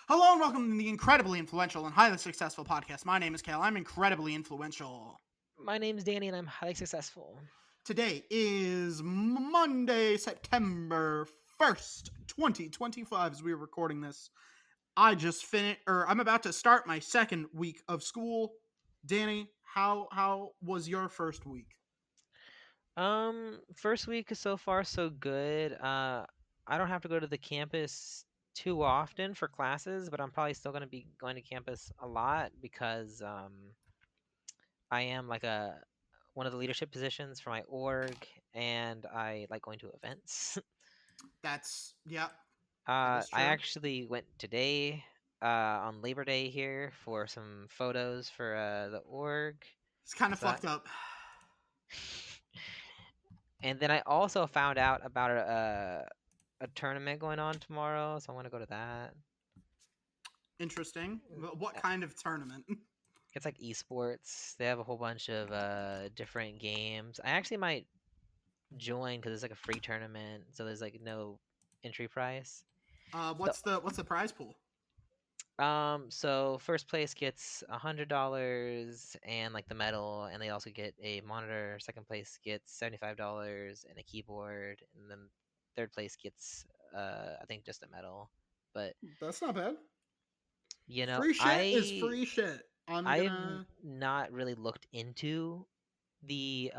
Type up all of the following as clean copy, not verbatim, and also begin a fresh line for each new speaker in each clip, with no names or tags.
Hello and welcome to the incredibly influential and highly successful podcast. My name is Kale. I'm incredibly influential.
My name's Danny and I'm highly successful.
Today is Monday, September 1st, 2025 as we're recording this. I'm about to start my second week of school. Danny, how was your first week?
First week is so far so good. I don't have to go to the campus too often for classes, but I'm probably still going to be going to campus a lot because I am like a one of the leadership positions for my org and I like going to events.
Yep, that is
I
true.
actually went today on Labor Day here for some photos for the org.
It's kind of
So
fucked up.
And then I also found out about a tournament going on tomorrow, so I want to go to that.
Interesting. What
Uh,
kind of tournament?
It's like esports. They have a whole bunch of different games. I actually might join because it's like a free tournament, so there's like no entry price. The
What's the prize pool?
so first place gets $100 and like the medal, and they also get a monitor. Second place gets $75 and a keyboard, and then third place gets I think just a medal. But
That's not bad.
you know,
Free shit is
I
free shit. I'm
I've
gonna.
not really looked into the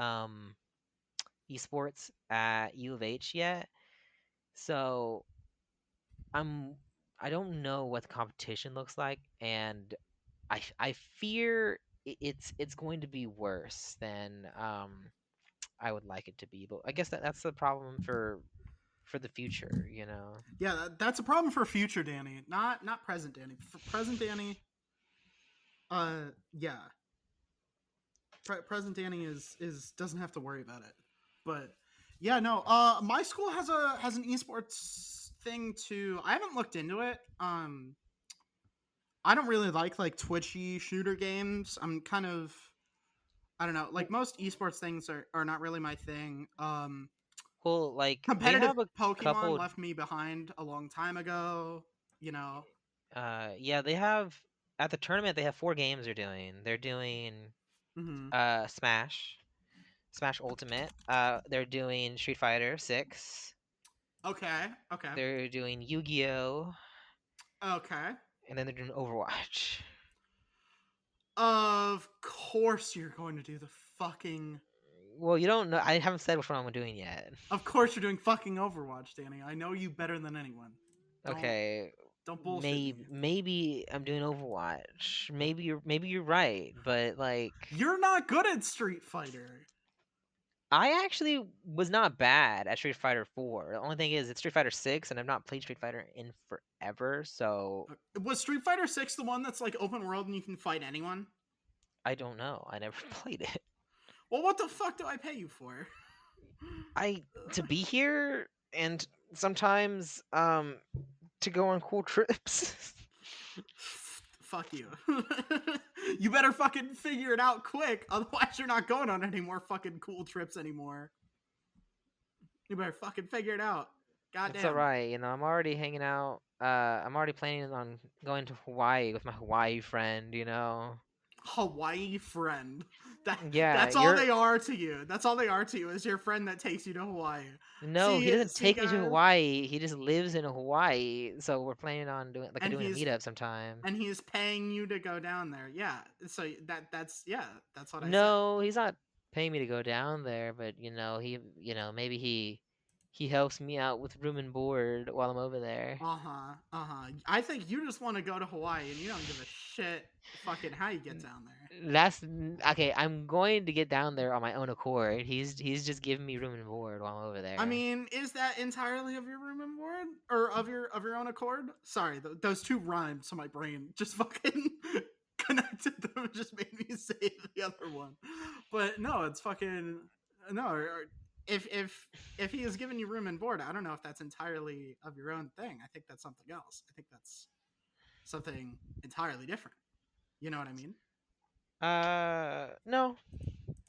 esports at U of H yet, so I'm I don't know what the competition looks like, and I fear it's going to be worse than I would like it to be. But I guess that's the problem for the future, you know.
Yeah, that's a problem for future Danny, not present Danny. For present Danny, yeah, present Danny is doesn't have to worry about it. But yeah, no, my school has an esports thing too. I haven't looked into it. I don't really like twitchy shooter games. I'm kind of I don't know, like most esports things are not really my thing.
Well, like they
Competitive
have a
Pokemon
couple.
left me behind a long time ago. You know.
Yeah, they have at the tournament they have four games they're doing. They're doing
Mm-hmm.
Smash Ultimate. They're doing Street Fighter 6.
Okay. Okay.
They're doing Yu-Gi-Oh,
Okay.
and then they're doing Overwatch.
Of course you're going to do the fucking.
Well, you don't know. I haven't said which one I'm doing yet.
Of course you're doing fucking Overwatch, Danny. I know you better than anyone. Don't
Okay,
don't bullshit
maybe
me.
maybe I'm doing Overwatch. Maybe you're right, but like
You're not good at Street Fighter.
I actually was not bad at Street Fighter 4. The only thing is it's Street Fighter 6 and I've not played Street Fighter in forever, so
Was Street Fighter 6 the one that's like open world and you can fight anyone?
I don't know. I never played it.
Well, what the fuck do I pay you for?
I to be here and sometimes to go on cool trips.
Fuck you. You better fucking figure it out quick, otherwise you're not going on any more fucking cool trips anymore. You better fucking figure it out.
It's all
Goddamn.
right, I'm already hanging out. I'm already planning on going to Hawaii with my Hawaii friend.
Hawaii friend. That
Yeah,
that's all
you're
they are to you. That's all they are to you is your friend that takes you to Hawaii.
no, he
See,
doesn't
see,
take me to
guys,
Hawaii. He just lives in Hawaii, so we're planning on
and
doing a
he's
meetup sometime.
and he's paying you to go down there. Yeah. So that's yeah. That's what I said.
No, he's not paying me to go down there, but maybe he helps me out with room and board while I'm over there.
Uh huh. Uh huh. I think you just want to go to Hawaii and you don't give a shit fucking how you get down there.
Okay. I'm going to get down there on my own accord. He's just giving me room and board while I'm over
I
there.
mean, is that entirely of your room and board, or of your own accord? Sorry, those two rhymed, so my brain just fucking connected them and just made me say the other one. But no, it's fucking no. If he has given you room and board, I don't know if that's entirely of your own thing. I think that's something else. I think that's something entirely different. You know what I mean?
No,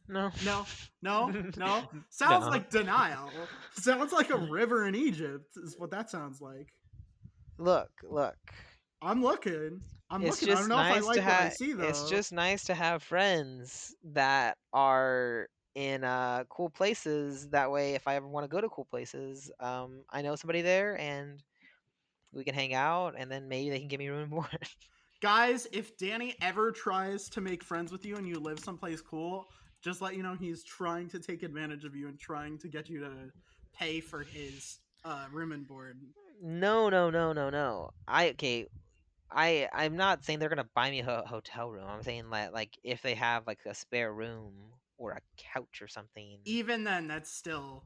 no,
No, no, no. Sounds
no.
like denial. Sounds like a river in Egypt, is what that sounds like.
Look.
I'm looking. I'm
It's
looking. I don't
just
know if I
nice to
like what I
have
see
it's
though.
just nice to have friends that are in cool places. That way, if I ever want to go to cool places, I know somebody there, and we can hang out, and then maybe they can give me room and board.
Guys, if Danny ever tries to make friends with you and you live someplace cool, just let you know he's trying to take advantage of you and trying to get you to pay for his room and board.
No, no, no, no, no. I'm not saying they're gonna buy me a hotel room. I'm saying that like if they have like a spare room or a couch or something.
Even then, that's still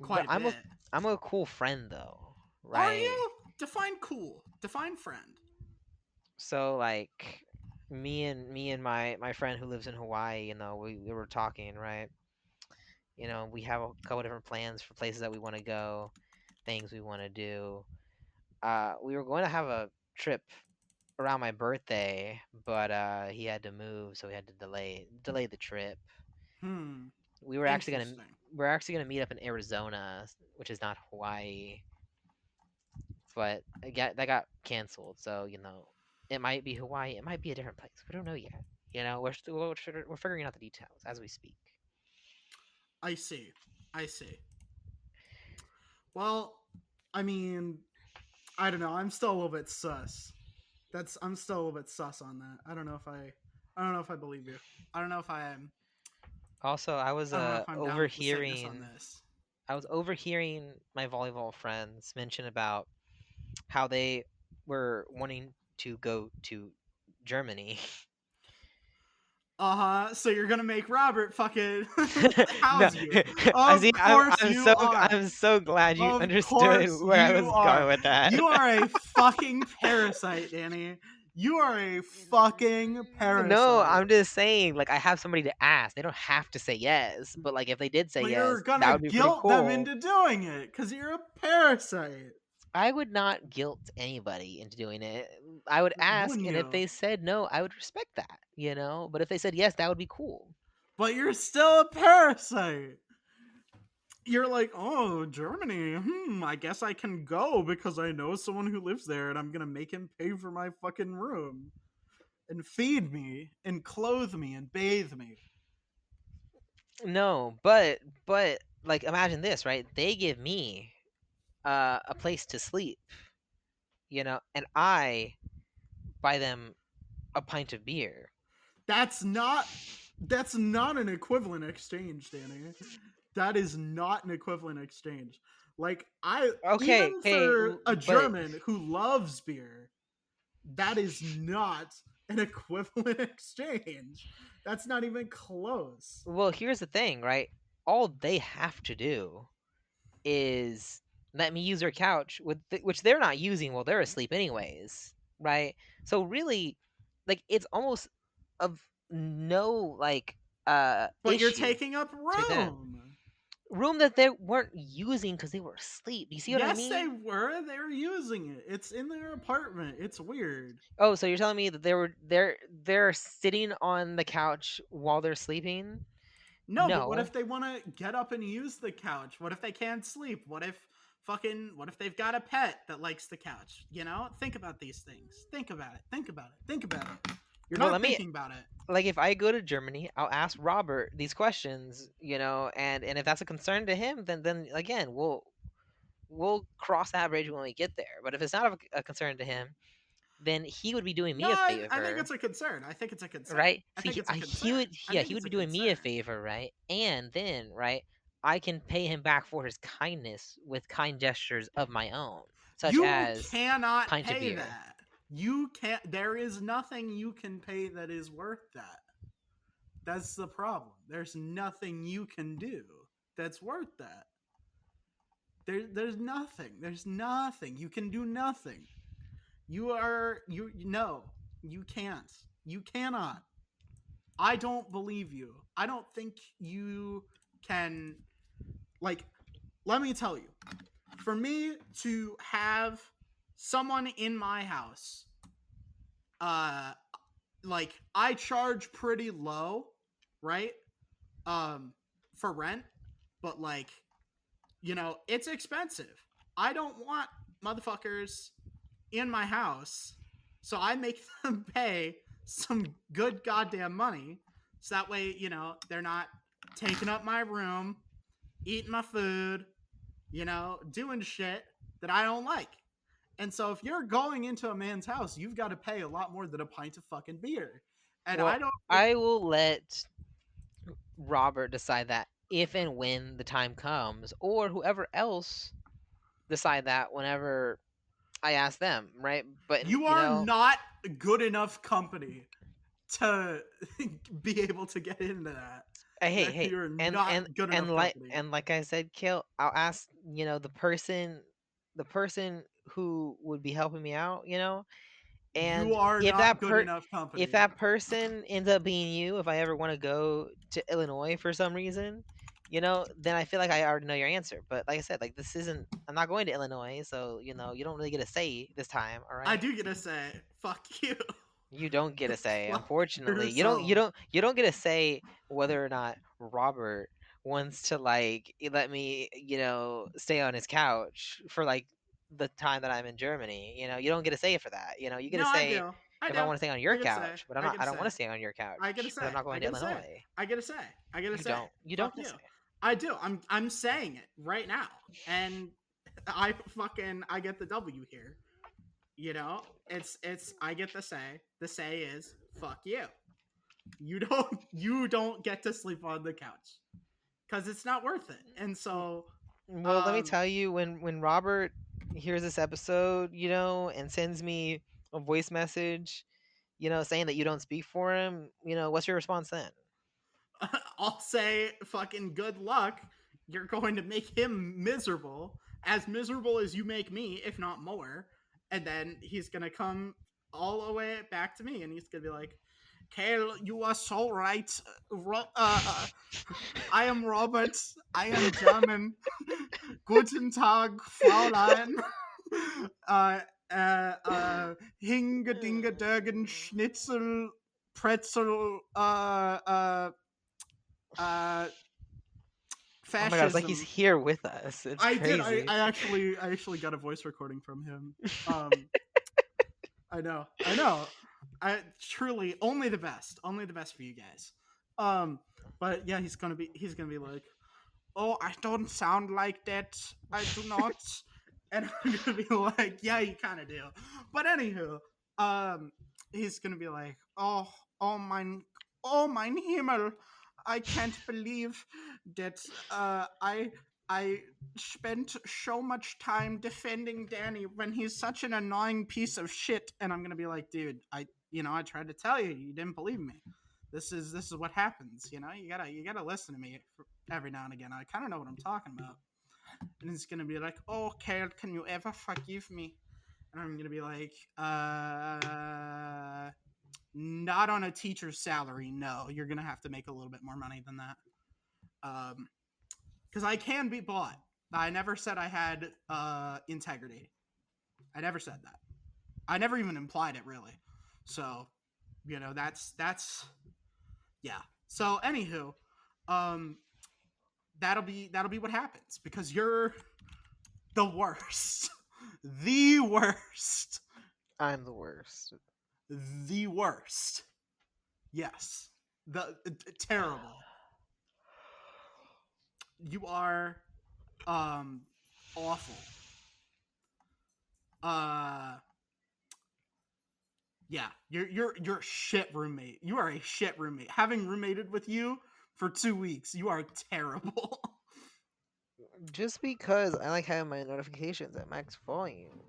But
quite a bit.
I'm a cool friend though,
Are
right?
you? Define cool. Define friend.
So like me and my friend who lives in Hawaii, we were talking, right? We have a couple different plans for places that we want to go, things we want to do. We were going to have a trip around my birthday, but he had to move, so we had to delay the trip.
Hmm.
We were actually gonna
Interesting.
we're actually gonna meet up in Arizona, which is not Hawaii, but that got canceled. So it might be Hawaii, it might be a different place. We don't know yet. We're figuring out the details as we speak.
I see. I see. Well, I mean, I don't know. I'm still a little bit sus. I'm still a little bit sus on that. I don't know if I believe you. I don't know if I am.
Also,
I don't know if I'm down with the Satanists on this.
I was overhearing my volleyball friends mention about how they were wanting to go to Germany.
So you're gonna make Robert fucking
No,
house you?
I
Of
see. I'm
course
I'm
you
so
are.
I'm so glad you
Of
understood
course
where I
you
was going
are.
with that.
You are a fucking parasite, Danny. You are a fucking
No,
parasite.
I'm just saying, like, I have somebody to ask. They don't have to say yes, but like, if they did say
But you're
yes, that
gonna
would be pretty
guilt them
cool.
into doing it because you're a parasite.
I would not guilt anybody into doing it. I would ask,
Wouldn't
and if
you?
they said no, I would respect that. But if they said yes, that would be cool.
But you're still a parasite. You're like, oh, Germany. I guess I can go because I know someone who lives there and I'm gonna make him pay for my fucking room and feed me and clothe me and bathe me.
No, but like, imagine this, right? They give me a place to sleep, and I buy them a pint of beer.
That's not that's not an equivalent exchange, Danny. That is not an equivalent exchange. Like I
Okay,
even
okay,
for a
but
German who loves beer, that is not an equivalent exchange. That's not even close.
well, here's the thing, right? All they have to do is let me use their couch, which they're not using while they're asleep, anyways, right? So really, like, it's almost of no like
But you're
issue
taking up
to them.
room.
Room that they weren't using because they were asleep. You see what I
Yes, they
mean?
were. They were using it. It's in their apartment. It's weird.
Oh, so you're telling me that they're sitting on the couch while they're sleeping?
No, but what
No.
if they want to get up and use the couch? What if they can't sleep? What if they've got a pet that likes the couch? Think about these things. Think about it. Think about it. Think about it. You're
Well,
not
let me
thinking about it.
like, if I go to Germany, I'll ask Robert these questions, and if that's a concern to him, then again, we'll cross that bridge when we get there. But if it's not a concern to him, then he would be doing
No,
me a
I think
favor,
it's a concern. I think it's a concern.
right?
I
See,
think it's a
he
concern.
would,
I
yeah,
think
he
it's
would
a
be doing me a
concern.
favor, right? And then, right, I can pay him back for his kindness with kind gestures of my own, such
You
as
cannot
pint of
pay
beer.
that. You can't. There is nothing you can pay that is worth that. That's the problem. There's nothing you can do that's worth that. There's nothing. There's nothing. You can do nothing. You no. You can't. You cannot. I don't believe you. I don't think you can like let me tell you. For me to have someone in my house uh like I charge pretty low, right? Um for rent, but it's expensive. I don't want motherfuckers in my house, so I make them pay some good goddamn money, so that way, they're not taking up my room, eating my food, doing shit that I don't like. And so if you're going into a man's house, you've got to pay a lot more than a pint of fucking beer. And I
Well,
don't think
I will let Robert decide that if and when the time comes, or whoever else decide that whenever I ask them, right? But
you are not good enough company to be able to get into that.
hey, hey,
You're
and
not
and
good
and
enough
like
company.
and like I said, Kill, I'll ask, the person who would be helping me out,
You
and
are not good enough
if
company.
that person ends up being you, if I ever want to go to Illinois for some reason, then I feel like I already know your answer. But like I said, like this isn't. I'm not going to Illinois, so you don't really get a say this time. All
I
right.
do get to say, fuck you.
You don't get a say,
Fuck
unfortunately.
yourself.
You don't get a say whether or not Robert wants to like let me, stay on his couch for like the time that I'm in Germany. You don't get a say for that. You get a
No, I
say
do. I
if I
do.
want to stay on your
I get to say.
couch, but
I get
I
to
don't
say.
want to stay on your
I get to
couch because
say.
I'm not
I
going to
get to say.
Illinois.
I get to say. I get to
You
say.
don't. You
Fuck
don't get a
you.
say.
I do. I'm saying it right now, and I get the W here. It's I get the say. The say is fuck you. You don't get to sleep on the couch because it's not worth it. And so,
Well, let me
um,
tell you, when Robert hears this episode, and sends me a voice message, saying that you don't speak for him, what's your response then?
I'll say fucking good luck. You're going to make him as miserable as you make me, if not more. And then he's gonna come all the way back to me, and he's gonna be like, "Kale, you are so right. I am Robert. I am German. Guten Tag, Fraulein. uh, Hinge, Dinge, Dörgen, Schnitzel, Pretzel, uh,
Oh my god, it's like he's
fascism."
here with us. It's
I did. I,
crazy.
I actually I actually got a voice recording from him. Um, I know. I know. I truly only the best for you guys. Um, but yeah, he's gonna be like, "Oh, I don't sound like that. I do not." And I'm gonna be like, "Yeah, you kind of do." But anywho, um, he's gonna be like, oh mein Himmel, I can't believe that I spent so much time defending Danny when he's such an annoying piece of shit." And I'm gonna be like, "Dude, I tried to tell you, you didn't believe me. This is what happens. You gotta listen to me every now and again. I kind of know what I'm talking about." And he's gonna be like, "Oh, Kale, can you ever forgive me?" And I'm gonna be like, not on a teacher's salary. No, you're gonna have to make a little bit more money than that. Because I can be bought. I never said I had integrity. I never said that. I never even implied it really. So, that's yeah. So anywho, um, that'll be what happens because you're the worst, the worst,
I'm the worst.
the worst. Yes, the terrible. You are awful. Uh yeah, you're a shit roommate. You are a shit roommate. Having roommated with you for 2 weeks, you are terrible.
Just because I like having my notifications at max volume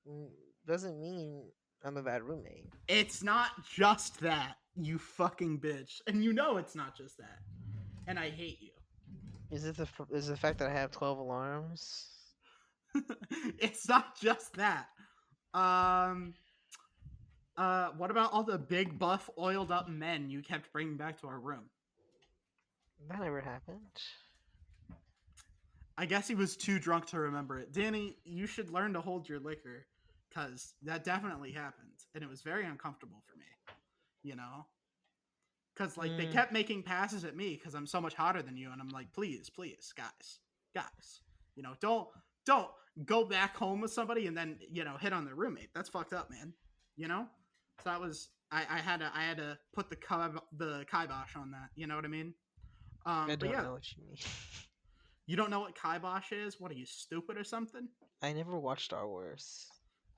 mm, doesn't mean I'm a bad roommate.
It's not just that, you fucking bitch, and you know it's not just that. And I hate you.
Is the fact that I have 12 alarms?
It's not just that. Um, what about all the big buff oiled up men you kept bringing back to our room?
That never happened.
I guess he was too drunk to remember it. Danny, you should learn to hold your liquor, because that definitely happened, and it was very uncomfortable for me. You know, because like they
Mm,
kept making passes at me because I'm so much hotter than you, and I'm like, please, please, guys, don't don't go back home with somebody and then hit on their roommate. That's fucked up, man. You know. So that was I had to put the kibosh on that. You know what I mean?
I
But
don't
yeah,
know what you mean.
you don't know what kibosh is? What are you, stupid or something?
I never watched Star Wars.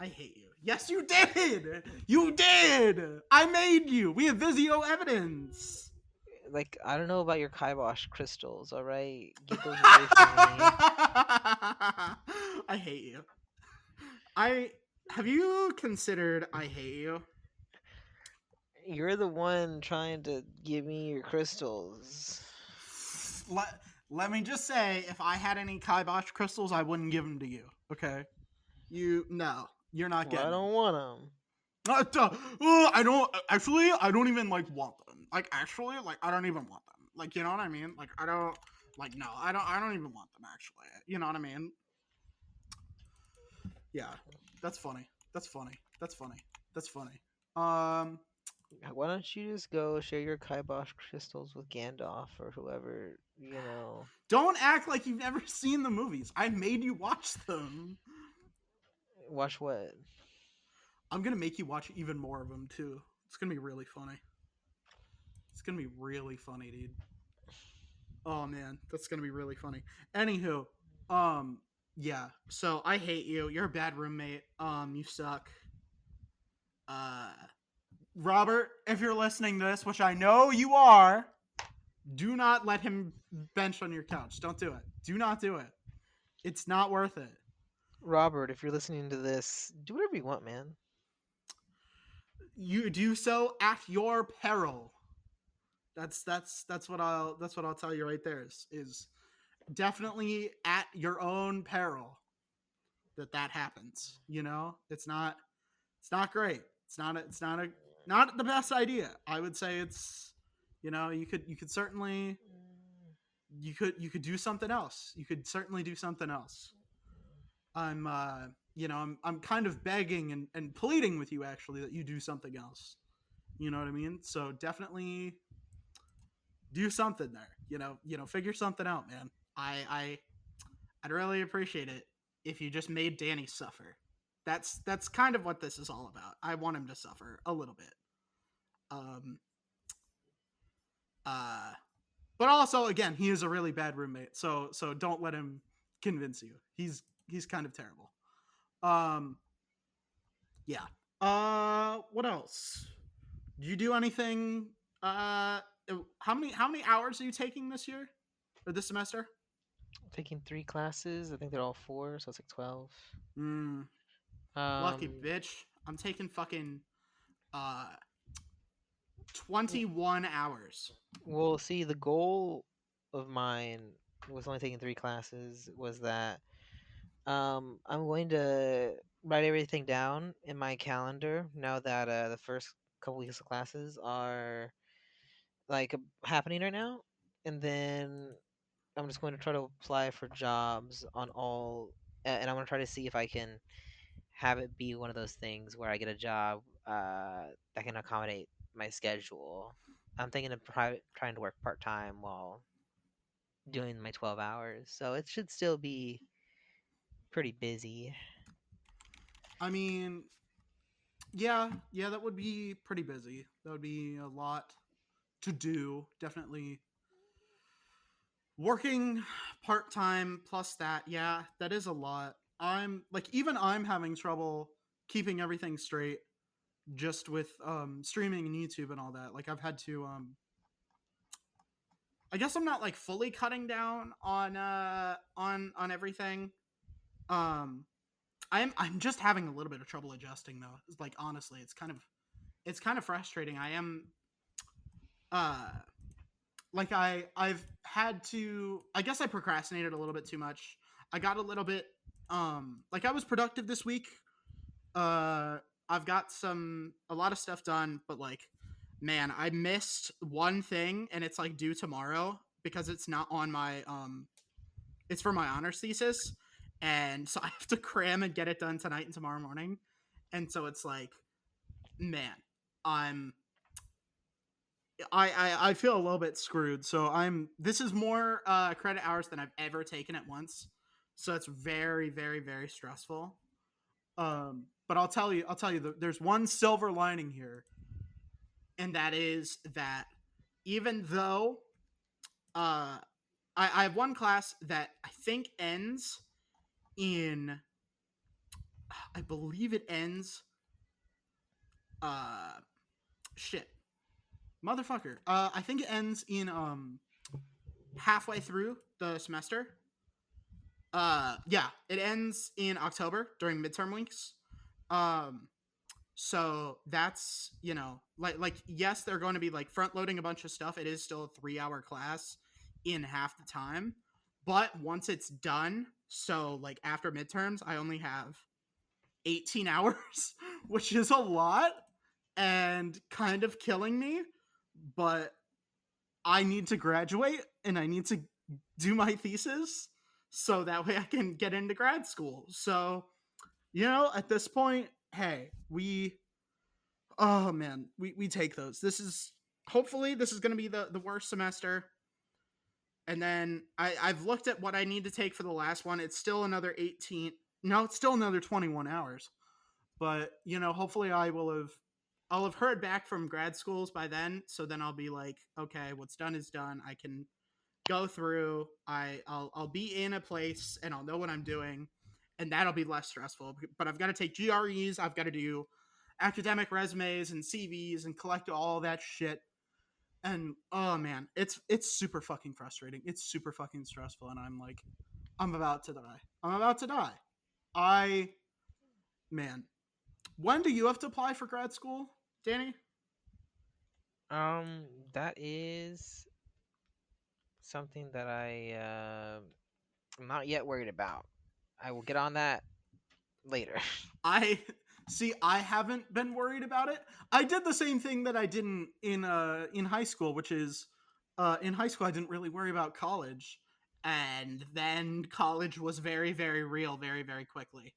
I hate you. Yes, you did. You did. I made you. We have Vizio evidence.
Like, I don't know about your kibosh crystals, alright? Get those away from me.
I hate you. I have you considered I hate you?
You're the one trying to give me your crystals.
Let me just say, if I had any kibosh crystals, I wouldn't give them to you. Okay, no, you're not
Well, I
getting them.
don't want them.
I don't actually. I don't even want them. Actually, I don't even want them. You know what I mean? I don't no. I don't. I don't even want them. Actually, you know what I mean? Yeah, that's funny. That's funny. That's funny. That's funny. Um,
Why don't you just go share your kibosh crystals with Gandalf or whoever.
don't act like you've never seen the movies. I made you watch them.
Watch what?
I'm gonna make you watch even more of them too. It's gonna be really funny. It's gonna be really funny, dude. Oh man, that's gonna be really funny. Anywho, yeah. So I hate you. You're a bad roommate. You suck. Uh, Robert, if you're listening to this, which I know you are, do not let him bench on your couch. Don't do it. Do not do it. It's not worth it.
Robert, if you're listening to this, do whatever you want, man.
You do so at your peril. That's what I'll tell you right there is definitely at your own peril that happens. It's not great. Not the best idea. I would say it's you could certainly you could do something else. You could certainly do something else. I'm kind of begging and pleading with you actually that you do something else. You know what I mean? So definitely do something there. Figure something out, man. I'd really appreciate it if you just made Danny suffer. That's kind of what this is all about. I want him to suffer a little bit. Um uh but also again, he is a really bad roommate. So don't let him convince you. He's kind of terrible. Um yeah. What else? Do you do anything how many hours are you taking this year or this semester?
I'm taking 3 classes. I think they're all 4, so it's like 12.
Mm, lucky
Um,
bitch. I'm taking fucking uh 21 hours.
well, see, the goal of mine was only taking 3 classes was that I'm going to write everything down in my calendar now that the first couple weeks of classes are like happening right now, and then I'm just going to try to apply for jobs on all, and I'm going to try to see if I can have it be one of those things where I get a job that can accommodate my schedule. I'm thinking of trying to work part time while doing my 12 hours, so it should still be pretty busy.
I mean, yeah, that would be pretty busy. That would be a lot to do. Definitely working part time plus that. Yeah, that is a lot. I'm having trouble keeping everything straight just with streaming and YouTube and all that. I've had to I guess I'm not fully cutting down on everything. Um I'm just having a little bit of trouble adjusting though. Honestly, it's kind of frustrating. I am uh I've had to, I guess I procrastinated a little bit too much. I got a little bit I was productive this week. Uh I've got a lot of stuff done, but man, I missed one thing and it's due tomorrow because it's not on my it's for my honors thesis. And so I have to cram and get it done tonight and tomorrow morning. And so it's man, I'm I feel a little bit screwed. So this is more credit hours than I've ever taken at once. So it's very, very, very stressful. But I'll tell you, there's one silver lining here, and that is that even though I have one class that I think ends in, I believe it ends, uh, shit, motherfucker. I think it ends in halfway through the semester. Yeah, it ends in October during midterm weeks. Um, so that's, like yes, they're going to be like front loading a bunch of stuff. It is still a 3 hour class in half the time, but once it's done, so like after midterms, I only have 18 hours, which is a lot and kind of killing me. But I need to graduate and I need to do my thesis so that way I can get into grad school. So, at this point, hey, oh man, we take those. Hopefully this is going to be the worst semester. And then I've looked at what I need to take for the last one. It's still another 18. No, it's still another 21 hours. But, hopefully I'll have heard back from grad schools by then. So then I'll be like, okay, what's done is done. I can go through. I'll be in a place and I'll know what I'm doing, and that'll be less stressful. But I've got to take GREs. I've got to do academic resumes and CVs and collect all that shit. And oh man, it's super fucking frustrating. It's super fucking stressful, and I'm like, I'm about to die. I'm about to die. I Man, when do you have to apply for grad school, Danny?
That is something that I'm not yet worried about. I will get on that later.
I See. I haven't been worried about it. I did the same thing that I did in high school, which is in high school I didn't really worry about college, and then college was very, very real, very, very quickly.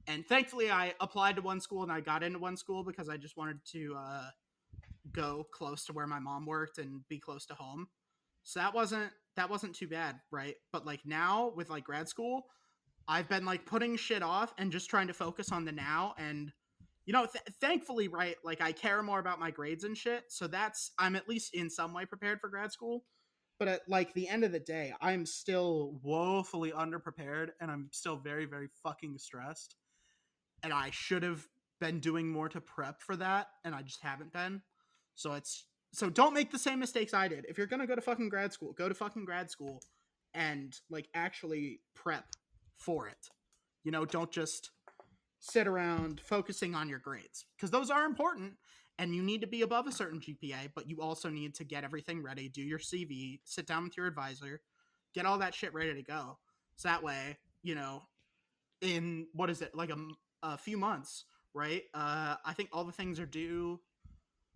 And thankfully, I applied to one school and I got into one school because I just wanted to go close to where my mom worked and be close to home. So that wasn't too bad, right? But like now with like grad school, I've been like putting shit off and just trying to focus on the now. And thankfully, right, like I care more about my grades and shit, so I'm at least in some way prepared for grad school. But at like the end of the day, I'm still woefully underprepared and I'm still very, very fucking stressed. And I should have been doing more to prep for that, and I just haven't been. So don't make the same mistakes I did. If you're gonna go to fucking grad school, go to fucking grad school and like actually prep for it. Don't just sit around focusing on your grades, because those are important and you need to be above a certain GPA, but you also need to get everything ready, do your CV, sit down with your advisor, get all that shit ready to go. So that way, in what is it, like a few months, right? I think all the things are due.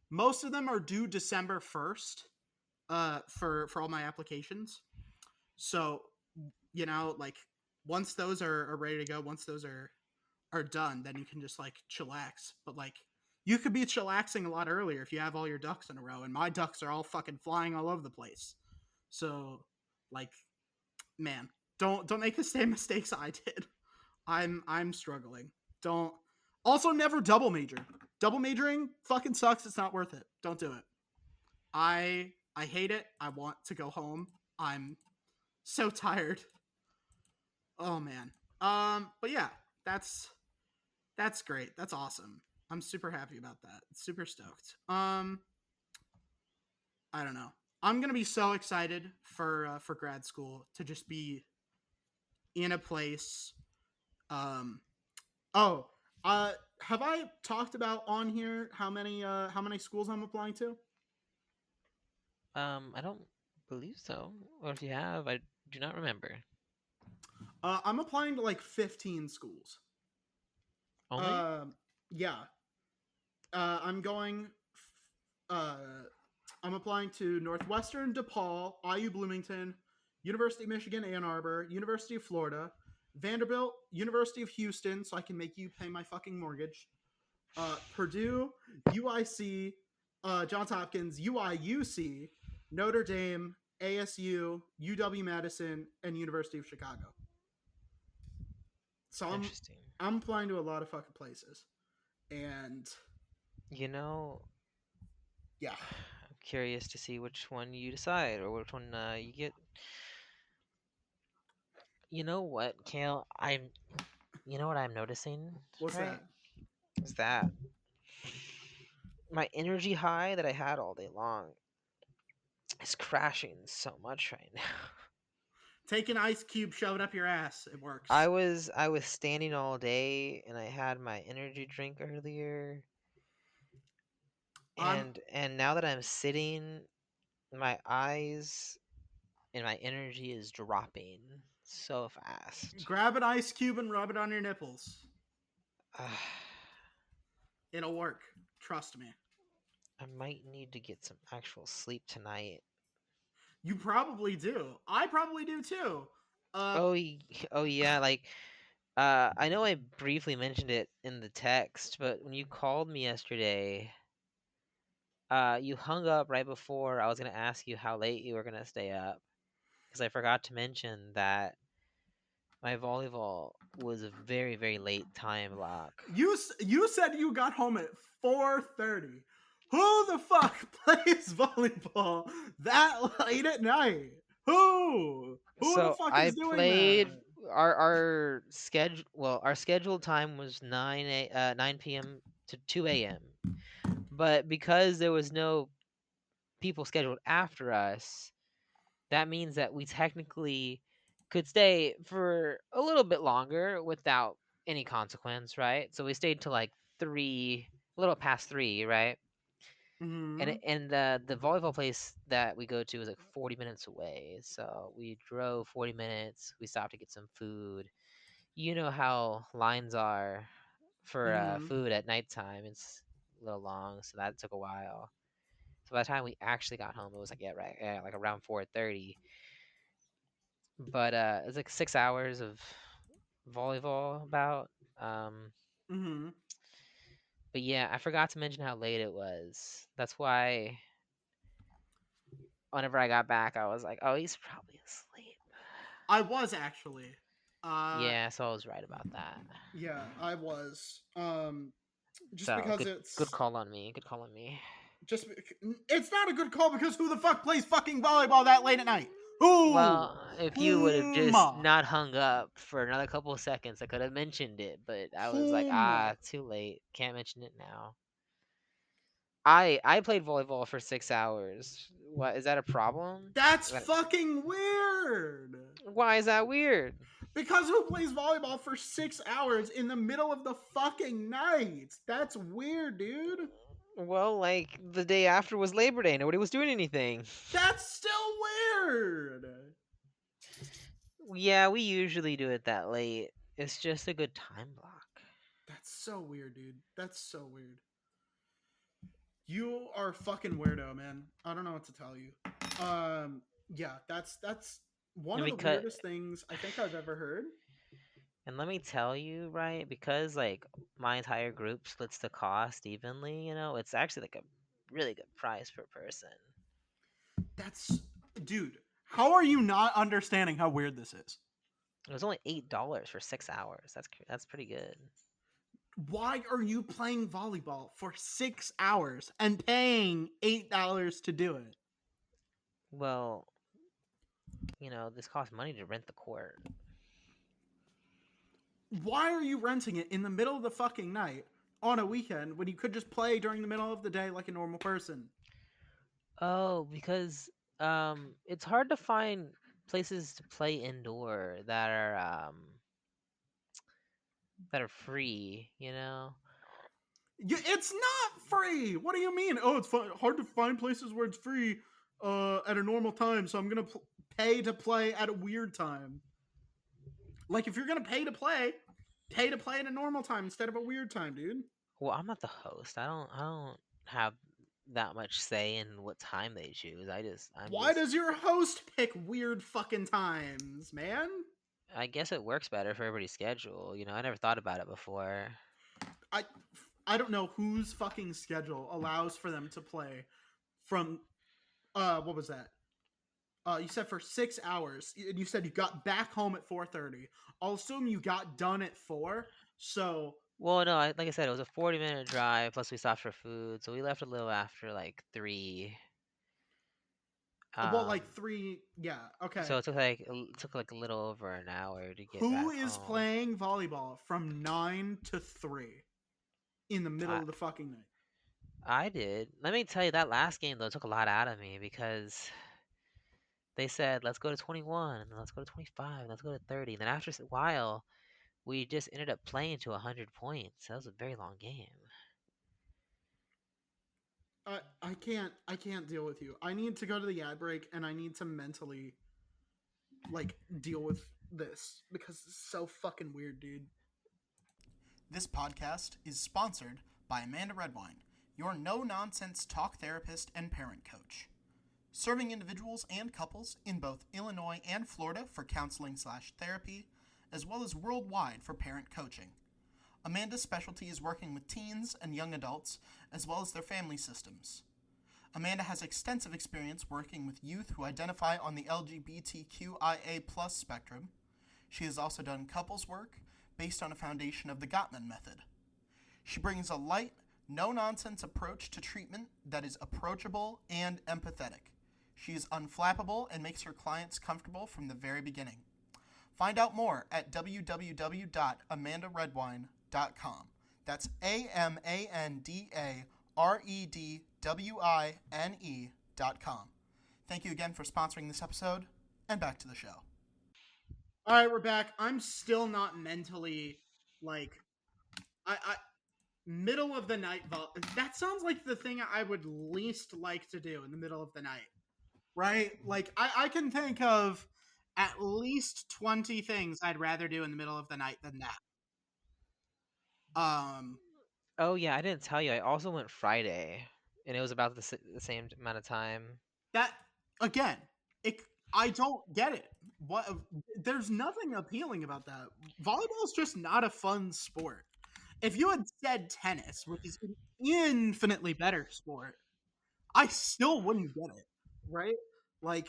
Most of them are due December 1st. For all my applications. So like once those are ready to go, once those are done, then you can just like chillax. But like you could be chillaxing a lot earlier if you have all your ducks in a row, and my ducks are all fucking flying all over the place. So like, man, don't make the same mistakes I did. I'm struggling. Don't Also never double major. Double majoring fucking sucks. It's not worth it. Don't do it. I hate it. I want to go home. I'm so tired. Oh man. But yeah, that's great. That's awesome. I'm super happy about that. Super stoked. I don't know. I'm gonna be so excited for grad school to just be in a place. Um, oh, have I talked about on here how many schools I'm applying to?
I don't believe so. Or if you have, I do not remember.
I'm applying to like 15 schools.
Only?
Um, yeah. I'm going. Uh, I'm applying to Northwestern, DePaul, IU Bloomington, University of Michigan, Ann Arbor, University of Florida, Vanderbilt, University of Houston, so I can make you pay my fucking mortgage. Purdue, UIC, Johns Hopkins, UIUC, Notre Dame, ASU, UW Madison, and University of Chicago. So
Interesting.
I'm applying to a lot of fucking places, and
You know,
yeah.
I'm curious to see which one you decide or which one you get. You know what, Kale? You know what I'm noticing,
What's
right?
that?
Is that my energy high that I had all day long is crashing so much right now.
Take an ice cube, shove it up your ass. It
I
works.
was I was standing all day and I had my energy drink earlier
I'm
and now that I'm sitting, my eyes and my energy is dropping so fast.
grab an ice cube and rub it on your nipples.
Ah,
It'll work. Trust me.
I might need to get some actual sleep tonight.
You probably do. I probably do too. Uh,
Oh, oh yeah, like I know I briefly mentioned it in the text, but when you called me yesterday, you hung up right before I was gonna ask you how late you were gonna stay up, because I forgot to mention that my volleyball was a very, very late time block.
you said you got home at 4:30. Who the fuck plays volleyball that late at night? Who? Who the
So
fuck
I
is doing that?
played our scheduled time was 9 p.m. to 2 a.m. But because there was no people scheduled after us, that means that we technically could stay for a little bit longer without any consequence, right? So we stayed till like 3, a little past 3, right?
Mm-hmm.
And the volleyball place that we go to is like 40 minutes away. So we drove 40 minutes. We stopped to get some food. You know how lines are for
Mm-hmm.
food at nighttime. It's a little long, so that took a while. So by the time we actually got home, it was like like around 4:30. But it's like 6 hours of volleyball about. Um,
Mm-hmm.
but yeah, I forgot to mention how late it was. That's why whenever I got back, I was like, oh, he's probably asleep.
I was actually. Uh
Yeah, so I was right about that.
yeah, I was. Just
So
because
good call on me. Good call on me.
just it's not a good call because who the fuck plays fucking volleyball that late at night? Who?
Well, if you would have just
Whom?
not hung up for another couple of seconds, I could have mentioned it. But I was like,
Whom?
too late. Can't mention it now. I played volleyball for 6 hours. What is that a problem?
That's
Is that,
fucking weird.
why is that weird?
Because who plays volleyball for 6 hours in the middle of the fucking night? That's weird, dude.
Well, like the day after was Labor Day. Nobody was doing anything.
That's still weird.
Yeah, we usually do it that late. It's just a good time block.
That's so weird, dude. That's so weird. You are a fucking weirdo, man. I don't know what to tell you. Yeah, that's one
And
of the
because
weirdest things I think I've ever heard.
and let me tell you, right? Because like my entire group splits the cost evenly, it's actually like a really good price per person.
That's dude. How are you not understanding how weird this is?
It was only $8 for 6 hours. That's pretty good.
Why are you playing volleyball for 6 hours and paying $8 to do it?
Well, this costs money to rent the court.
Why are you renting it in the middle of the fucking night on a weekend when you could just play during the middle of the day like a normal person?
Oh, because it's hard to find places to play indoor that are free.
It's not free. What do you mean? Oh, it's hard to find places where it's free at a normal time, so I'm gonna pay to play at a weird time. Like if you're gonna pay to play at a normal time instead of a weird time, dude.
Well, I'm not the host. I don't have that much say in what time they choose. I'm
Why
just
does your host pick weird fucking times, man?
I guess it works better for everybody's schedule. I never thought about it before.
I I don't know whose fucking schedule allows for them to play from what was that? You said for 6 hours. You said you got back home at 4:30. I'll assume you got done at 4. So,
Well, no, like I said, it was a 40-minute drive. Plus, we stopped for food, so we left a little after like 3.
well,
Um,
like 3. Yeah. Okay.
so it took like a little over an hour to get
Who
back
is
home.
playing volleyball from 9 to 3 in the middle
I
of the fucking night?
I did. Let me tell you, that last game though took a lot out of me because they said let's go to 21, and then let's go to 25, and let's go to 30. And then after a while, we just ended up playing to 100 points. That was a very long game.
I can't deal with you. I need to go to the ad break and I need to mentally like deal with this because it's so fucking weird, dude. This podcast is sponsored by Amanda Redwine, your no-nonsense talk therapist and parent coach. Serving individuals and couples in both Illinois and Florida for counseling/therapy, as well as worldwide for parent coaching. Amanda's specialty is working with teens and young adults, as well as their family systems. Amanda has extensive experience working with youth who identify on the LGBTQIA+ spectrum. She has also done couples work based on a foundation of the Gottman method. She brings a light, no-nonsense approach to treatment that is approachable and empathetic. She is unflappable and makes her clients comfortable from the very beginning. Find out more at www.amandaredwine.com. That's AMANDAREDWINE.com. Thank you again for sponsoring this episode, and back to the show. All right, we're back. I'm still not mentally like I middle of the night that sounds like the thing I would least like to do in the middle of the night. Right? Like I can think of at least 20 things I'd rather do in the middle of the night than that.
Oh yeah, I didn't tell you. I also went Friday, and it was about the same amount of time.
That again, I don't get it. What there's nothing appealing about that. Volleyball is just not a fun sport. If you had said tennis, which is an infinitely better sport, I still wouldn't get it. Right? Like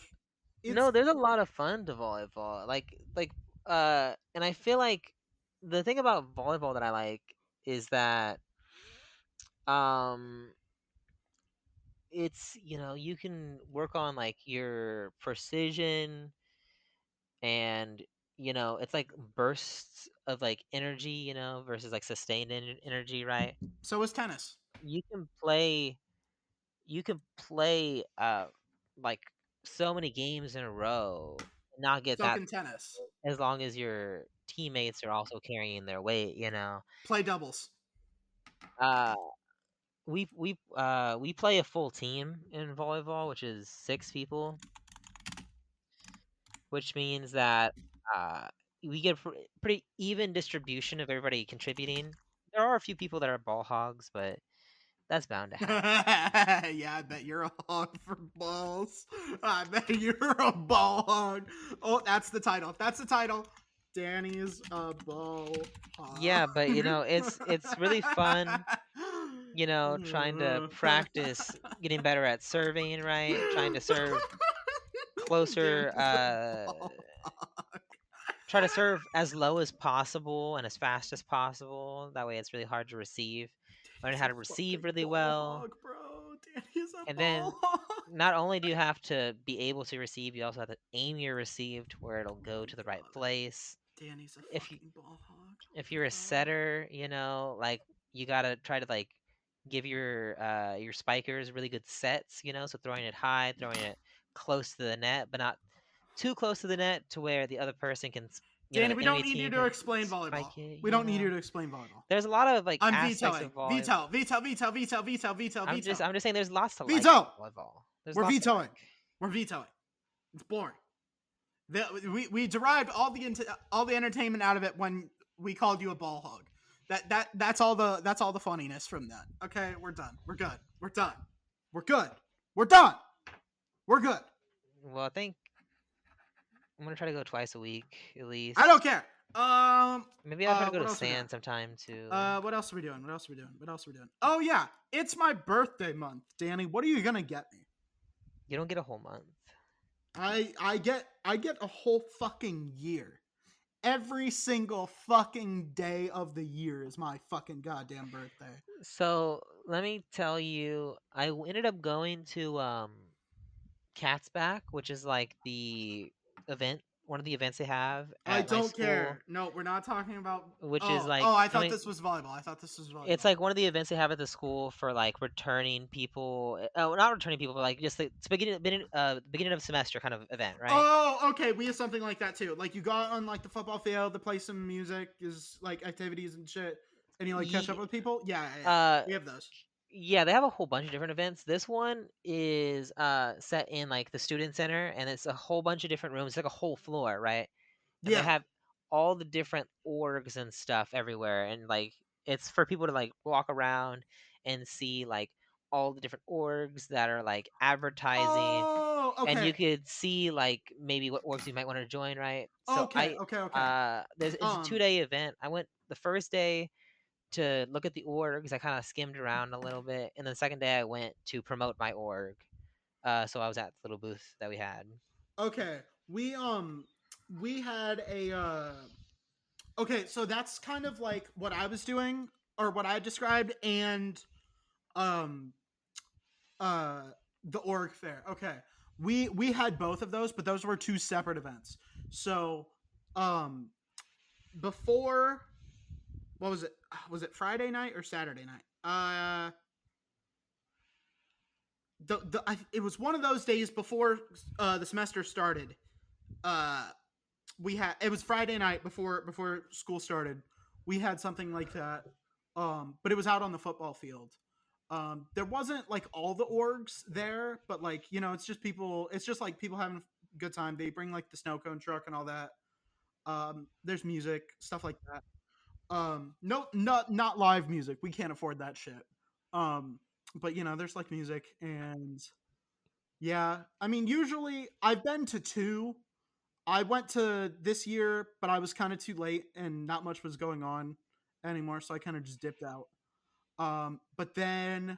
No,
it's
there's a lot of fun to volleyball. And I feel like the thing about volleyball that I like is that um it's, you can work on like your precision, and it's like bursts of like energy, versus like sustained energy, right?
so is tennis.
You can play you can play like so many games in a row and not get
So
that,
can tennis.
as long as your teammates are also carrying their weight.
Play doubles.
uh we play a full team in volleyball, which is 6 people, which means that uh we get pretty even distribution of everybody contributing. There are a few people that are ball hogs, but that's bound to happen.
Yeah, I bet you're a hog for balls. I bet you're a ball hog. Oh, that's the title. That's the title. Danny's a ball hog.
Yeah, but it's really fun, trying to practice getting better at serving, right? Trying to serve closer,
Danny's a ball hog.
try to serve as low as possible and as fast as possible. That way it's really hard to receive. Learn
Danny's
how
a
to receive
fucking
really
ball
well.
hog, bro. Danny's a
And
ball
then
hog.
not only do you have to be able to receive, you also have to aim your receive to where it'll
Oh
go
my
to the right
god.
place.
Danny's a
If you
fucking ball hog. Oh
if
my
you're a
god.
setter, like you gotta try to like give your spikers really good sets, so throwing it high, throwing it close to the net, but not too close to the net to where the other person can,
Danny,
the
we don't
enemy
need you
team
to
can
explain volleyball.
spike it.
We don't need you to explain volleyball.
There's a lot of like
I'm
aspects
vetoing.
of volleyball.
Veto. Veto. Veto. Veto. Veto. Veto.
I'm just
Veto.
I'm just saying there's lots to like
Veto.
about volleyball. There's
We're
lots to
vetoing.
like.
We're vetoing. It's boring. We derived all the entertainment out of it when we called you a ball hog. That's all the funniness from that. Okay, we're done. We're good. We're done. We're good. We're done. We're good.
Well, I think I'm gonna try to go twice a week at least.
I don't care.
Maybe I'll try to go
what
to
else we doing?
sand sometime too.
What else are we doing? What else are we doing? What else are we doing? Oh yeah, it's my birthday month, Danny. What are you gonna get me?
You don't get a whole month.
I get a whole fucking year. Every single fucking day of the year is my fucking goddamn birthday.
So let me tell you, ended up going to Cat's Back, which is like the event, one of the events they have
I
at my
don't
school,
care. No, we're not talking about.
which is
Oh,
like,
oh! I
I
thought
mean,
this was volleyball. I thought this was
it's
volleyball.
like one of the events they have at the school for like returning people. Oh, not returning people, but like just it's beginning of semester kind of event, right?
Oh, okay. We have something like that too. Like you go out on like the football field to play some music, is like activities and shit, and you like catch up
Ye-
with people. Yeah, yeah, yeah.
uh,
We have those.
yeah, they have a whole bunch of different events. This one is set in like the student center, and it's a whole bunch of different rooms. It's like a whole floor, right? And they
Yeah.
have all the different orgs and stuff everywhere, and like it's for people to like walk around and see like all the different orgs that are like advertising,
Oh,
and you
okay.
could see like maybe what orgs you might want to join, right? So
Okay, okay, okay.
it's a
Um,
2 day event. I went the first day to look at the orgs. I kind of skimmed around a little bit, and then the second day I went to promote my org. So I was at the little booth that we had.
okay. We had a okay, so that's kind of like what I was doing or what I described and um uh the org fair. Okay. We had both of those, but those were two separate events. So um before what was it? Was it Friday night or Saturday night? It was one of those days before the semester started. Uh we had it was Friday night before school started. We had something like that. But it was out on the football field. There wasn't like all the orgs there, but like, it's just people, it's just like people having a good time. They bring like the snow cone truck and all that. There's music, stuff like that. No, not live music. We can't afford that shit. Um, but there's like music and yeah. I mean, usually I've been to two. I went to this year, but I was kind of too late and not much was going on anymore, so I kind of just dipped out. But then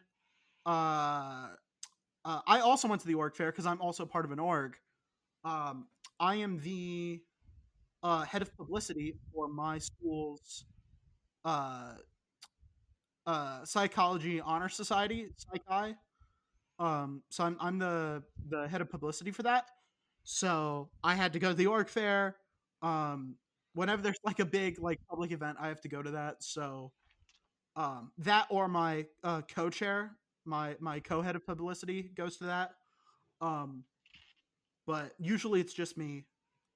uh, I also went to the org fair because I'm also part of an org. Um, I am the head of publicity for my school's uh, psychology honor society, Psychi. So I'm the head of publicity for that. So I had to go to the org fair. Um, Whenever there's like a big like public event, I have to go to that. So that or my co-chair, my co-head of publicity goes to that. Um, but usually it's just me.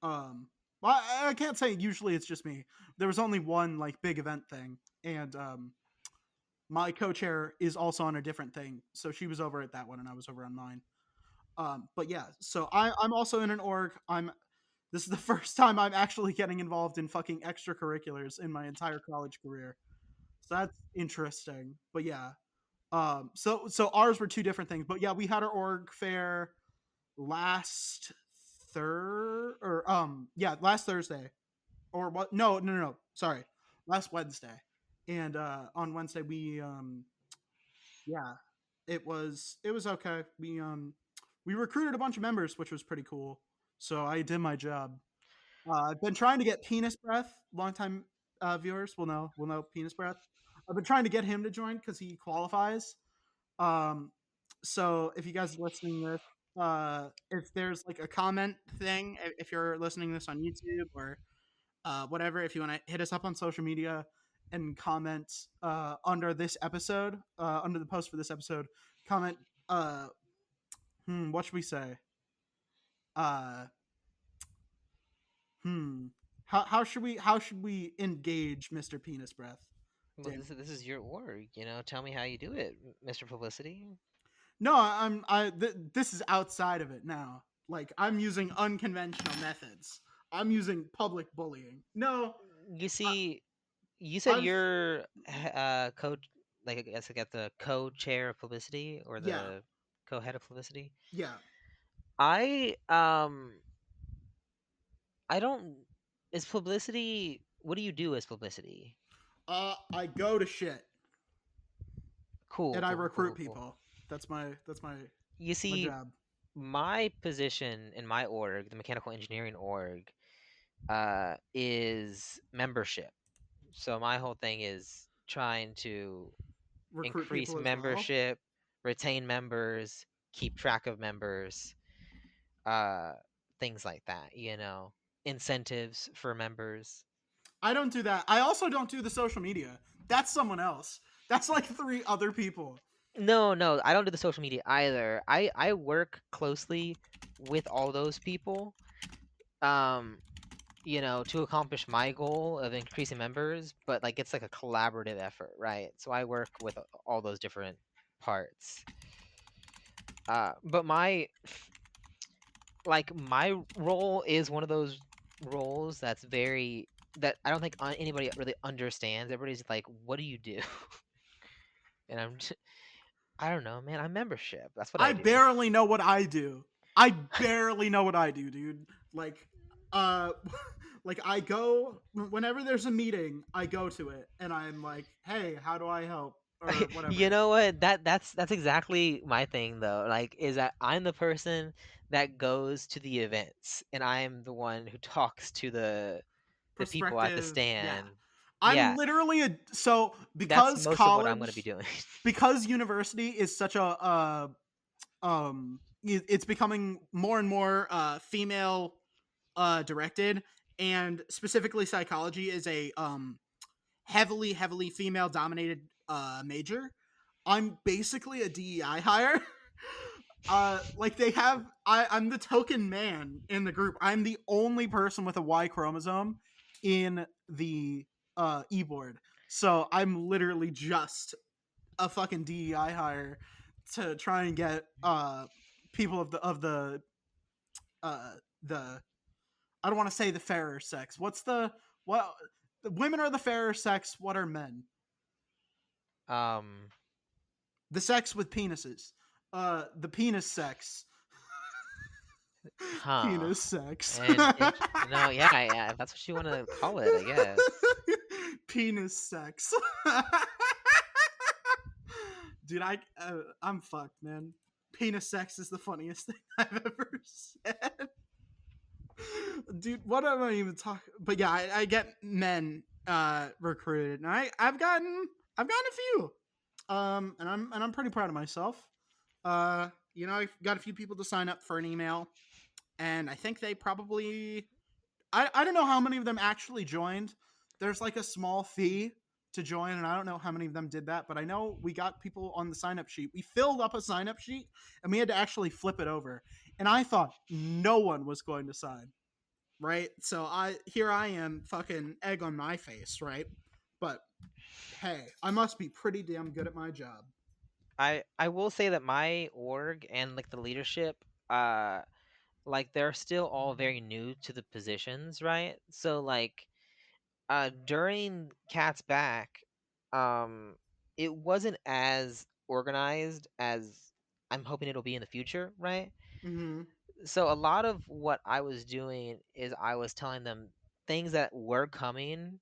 Um, well, I can't say usually it's just me. There was only one like big event thing, and my co-chair is also on a different thing, so she was over at that one, and I was over on mine. But yeah, so I'm also in an org. This is the first time I'm actually getting involved in fucking extracurriculars in my entire college career. So that's interesting. But yeah. So ours were two different things. But yeah, we had our org fair last third or yeah, last Thursday. Or what no. Sorry. Last Wednesday. And on Wednesday we yeah, it was okay. We recruited a bunch of members, which was pretty cool. So I did my job. I've been trying to get Penis Breath. Longtime viewers will know Penis Breath. I've been trying to get him to join because he qualifies. Um, so if you guys are listening to this, if there's like a comment thing, if you're listening to this on YouTube or whatever, if you want to hit us up on social media and comment under this episode, under the post for this episode, comment. What should we say? Uh, Hmm. How should we engage Mr. Penis Breath?
Well,
Damn.
this is your org, you know. Tell me how you do it, Mr. Publicity.
No, this is outside of it now. Like I'm using unconventional methods. I'm using public bullying. No,
You
I,
see, you said
I've
you're coach, like I guess I got the co-chair of publicity or
yeah,
the co-head of publicity.
yeah.
I I don't. Is publicity? What do you do as publicity?
I go to shit
Cool,
and I
cool, cool,
recruit
cool, cool.
people. That's my
You
my
see,
job.
my position in my org, the mechanical engineering org, is membership. So my whole thing is trying to
Recruit
increase
people as well.
membership, retain members, keep track of members, uh, things like that. Incentives for members.
I don't do that. I also don't do the social media. That's someone else. That's like three other people.
No, no, I don't do the social media either. I work closely with all those people. Um, to accomplish my goal of increasing members, but like it's like a collaborative effort, right? So I work with all those different parts. But my role is one of those roles that's very that I don't think anybody really understands. Everybody's like, "What do you do?" And I don't know, man. I'm membership. That's what I
I
do.
barely know what I do. I barely know what I do, dude. Like, uh, like I go whenever there's a meeting, I go to it, and I'm like, "Hey, how do I help?" or
You
whatever.
know what? That's exactly my thing though. Like, is that I'm the person that goes to the events, and I'm the one who talks to the people at the
Perspective, yeah.
stand.
I'm
Yeah,
literally a so
that's most of what I'm gonna be doing.
because university is such a it's becoming more and more female directed, and specifically psychology is a heavily female dominated major. I'm basically a DEI hire. Like they have I'm the token man in the group. I'm the only person with a Y chromosome in the e-board. So I'm literally just a fucking DEI hire to try and get people uh the I don't want to say the fairer sex. What's what the women are the fairer sex, what are men?
um,
The sex with penises. The penis sex.
huh?
Penis sex.
No, yeah, yeah. If that's what you want to call it, I guess.
Penis sex. Dude, I'm fucked, man. Penis sex is the funniest thing I've ever said. Dude, what am I even talking? But yeah, I get men recruited, and I've gotten a few, and I'm pretty proud of myself. I've got a few people to sign up for an email, and I think they probably I don't know how many of them actually joined. There's like a small fee to join, and I don't know how many of them did that, but I know we got people on the sign up sheet. We filled up a sign up sheet, and we had to actually flip it over. And I thought no one was going to sign, right? So I am, fucking egg on my face, right? But hey, I must be pretty damn good at my job.
I will say that my org and like the leadership, uh, like they're still all very new to the positions, right? So like during Cat's Back, um, it wasn't as organized as I'm hoping it'll be in the future, right?
Mm-hmm.
So a lot of what I was doing is I was telling them things that were coming,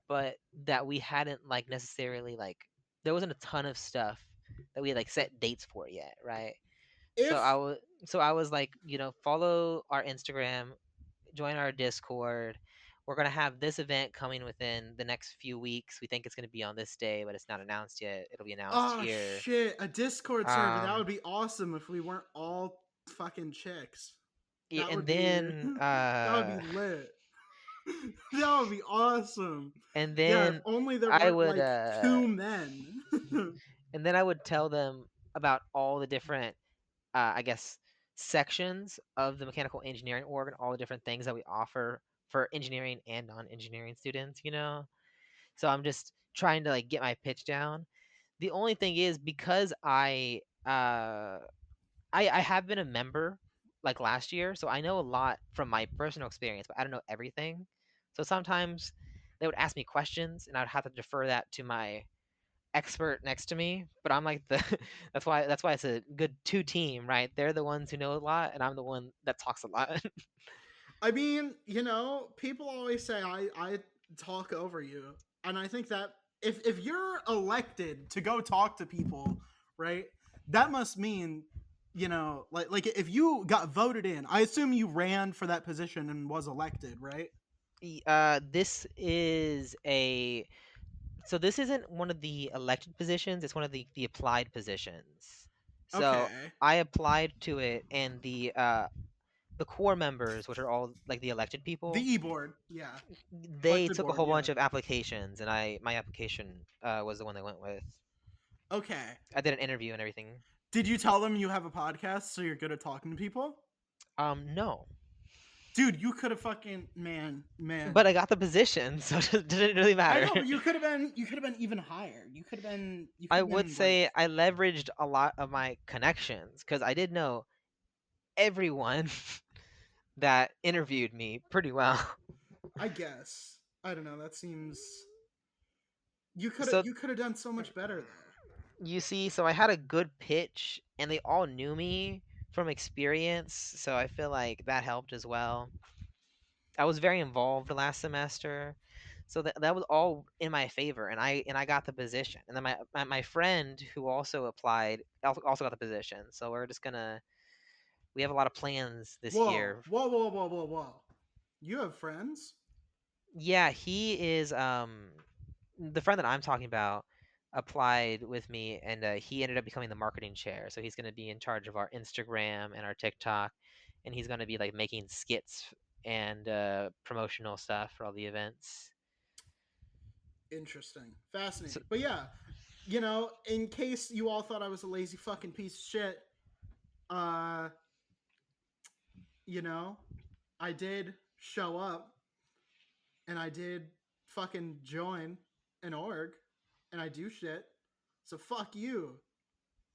but that we hadn't like necessarily like there wasn't a ton of stuff that we had like set dates for yet, right? So I
If
was so I was like, follow our Instagram, join our Discord. We're gonna have this event coming within the next few weeks. We think it's gonna be on this day, but it's not announced yet. It'll be announced
Oh
here.
shit, a Discord server. That
Um,
would be awesome if we weren't all fucking chicks. That
and
would be
then
that would be lit. That would be awesome.
and
Yeah, if
then
only there
I
weren't
would
like two men.
and then I would tell them about all the different I guess sections of the mechanical engineering org and all the different things that we offer for engineering and non-engineering students. So I'm just trying to like get my pitch down. The only thing is because I have been a member like last year, so I know a lot from my personal experience, but I don't know everything. So sometimes they would ask me questions and I'd have to defer that to my expert next to me, but I'm like the that's why it's a good two team, right? They're the ones who know a lot and I'm the one that talks a lot.
I mean, people always say I talk over you, and I think that if you're elected to go talk to people, right, that must mean like if you got voted in, I assume you ran for that position and was elected, right?
This is a so this isn't one of the elected positions. It's one of the applied positions. So
Okay.
I applied to it, and the core members, which are all like the elected
The
people,
e-board, yeah.
they
Elected
took a
board,
whole
yeah.
bunch of applications, and my application was the one they went with.
Okay.
I did an interview and everything.
Did you tell them you have a podcast so you're good at talking to people?
No,
Dude, you could have fucking man.
but I got the position, so it didn't really
I
matter.
know, but you could have been even higher. You could
I
have
would
been like
say I leveraged a lot of my connections because I did know everyone that interviewed me pretty well.
I guess. I don't know, that seems
So
you could have done so much better though.
you see, so I had a good pitch, and they all knew me from experience, so I feel like that helped as well. I was very involved last semester, so that was all in my favor, and I got the position. And then my friend who also applied also got the position. So we have a lot of plans this
Whoa,
year.
whoa, whoa, whoa, whoa, whoa. You have friends?
Yeah, he is the friend that I'm talking about applied with me, and he ended up becoming the marketing chair. So he's going to be in charge of our Instagram and our TikTok, and he's going to be like making skits and promotional stuff for all the events.
Interesting.
So
Fascinating. But yeah, in case you all thought I was a lazy fucking piece of shit, uh, you know, I did show up and I did fucking join an org and I do shit. So fuck you.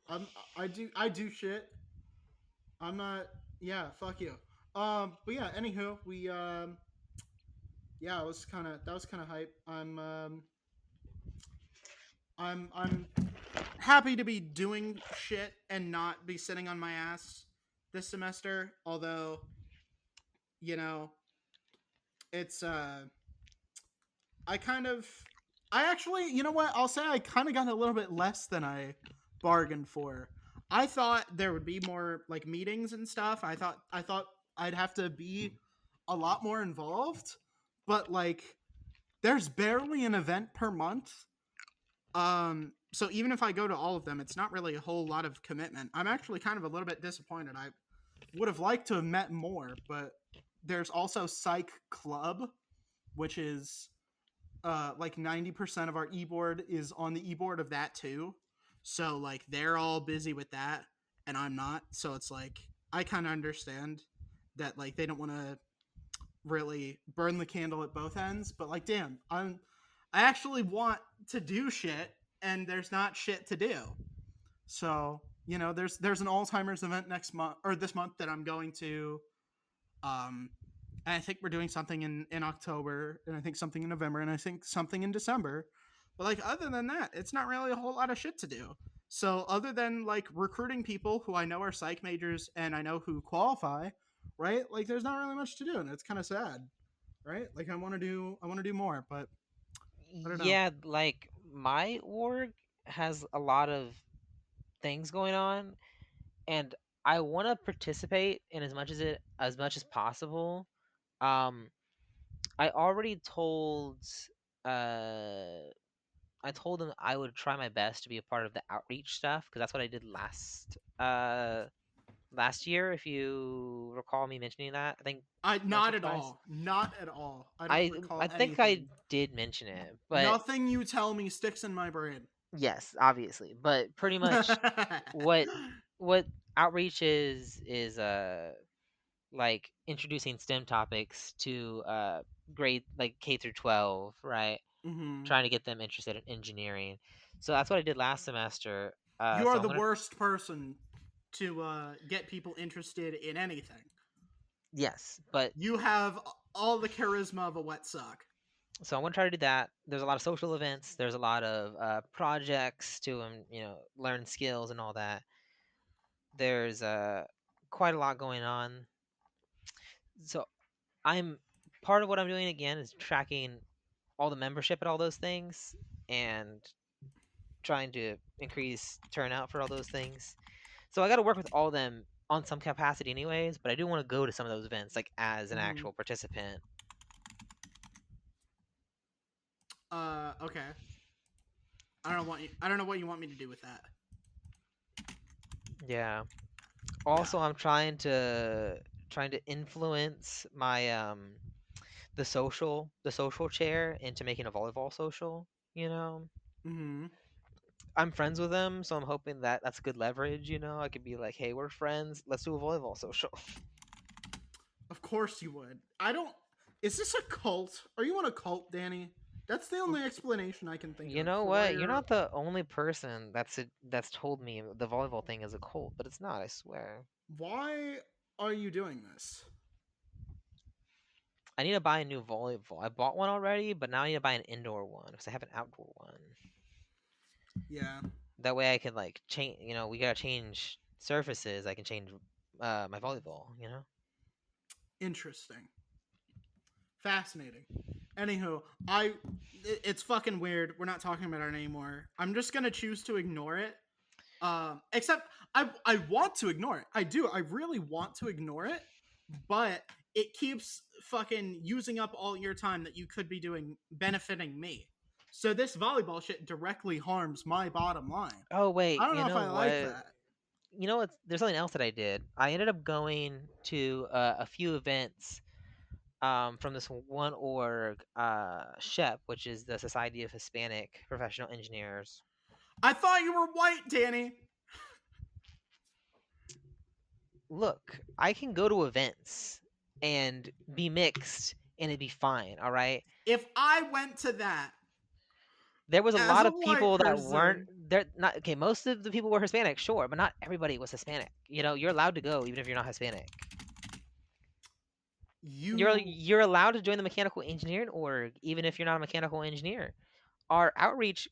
I'm I do shit. I'm not yeah, fuck you. But yeah, anywho, we yeah, it was kinda that was kinda hype. I'm happy to be doing shit and not be sitting on my ass this semester. Although, you know, it's I kind of I actually, you know what? I'll say I kind of got a little bit less than I bargained for. I thought there would be more like meetings and stuff. I thought I'd have to be a lot more involved, but like there's barely an event per month. So even if I go to all of them, it's not really a whole lot of commitment. I'm actually kind of a little bit disappointed. I would have liked to have met more, but there's also Psych Club, which is like 90% of our e-board is on the e-board of that too. So like they're all busy with that and I'm not. So it's like I kind of understand that like they don't want to really burn the candle at both ends, but like damn, I actually want to do shit and there's not shit to do. So, there's an Alzheimer's event next month or this month that I'm going to. Um, and I think we're doing something in October, and I think something in November, and I think something in December. But like other than that, it's not really a whole lot of shit to do. So other than like recruiting people who I know are psych majors and I know who qualify, right? Like there's not really much to do, and it's kind of sad, right? Like I want to do more, but I don't know.
yeah, like my org has a lot of things going on, and I want to participate in as much as possible. Um, I already uh I told them I would try my best to be a part of the outreach stuff because that's what I did last year. If you recall me mentioning that, I think
I
once or
not at
twice.
all, not at all. I don't
I
recall
think I
anything.
did mention it, but
Nothing you tell me sticks in my brain.
yes, obviously. But pretty much what what outreach is like introducing STEM topics to grade like K through 12, right?
hmm
Trying to get them interested in engineering. So that's what I did last semester.
You are
So I'm
the
gonna
worst person to get people interested in anything.
yes, but
You have all the charisma of a wet sock.
so I'm gonna try to do that. There's a lot of social events. There's a lot of projects to learn skills and all that. There's quite a lot going on. So I'm part of what I'm doing again is tracking all the membership at all those things and trying to increase turnout for all those things. So I got to work with all of them on some capacity, anyways. But I do want to go to some of those events, like as an
Hmm.
actual participant.
Okay. I don't know what you want me to do with that.
Yeah.
Yeah.
Also, I'm trying to influence my the social chair into making a volleyball social. You know,
Hmm.
I'm friends with them, so I'm hoping that that's good leverage. I could be like, hey, we're friends. Let's do a volleyball social.
Of course you would. I don't. Is this a cult? Are you in a cult, Danny? That's the only explanation I can think
You
of
know
for why
what? You're
you're.
not the only person that's told me the volleyball thing is a cult, but it's not. I swear.
Why are you doing this?
I need to buy a new volleyball. I bought one already, but now I need to buy an indoor one because I have an outdoor one.
Yeah.
That way I can like change. We gotta change surfaces. I can change my volleyball.
Interesting. Fascinating. Anywho, it's fucking weird. We're not talking about it anymore. I'm just gonna choose to ignore it. Except I want to ignore it. I do. I really want to ignore it, but it keeps fucking using up all your time that you could be doing benefiting me. So this volleyball shit directly harms my bottom line.
Oh
I
wait,
don't
you
know if
know
I like
what?
that.
You know what? There's something else that I did. I ended up going to a few events from this one org, SHEP, which is the Society of Hispanic Professional Engineers.
I thought you were white, Danny.
Look, I can go to events and be mixed and it'd be fine, all right?
If I went to that
There was a
as
lot
a
of
white
people that weren't
person,
there. Not okay. Most of the people were Hispanic, sure, but not everybody was Hispanic. You're allowed to go even if you're not Hispanic. You're
you
you're allowed to join the mechanical engineering org even if you're not a mechanical engineer. Our outreach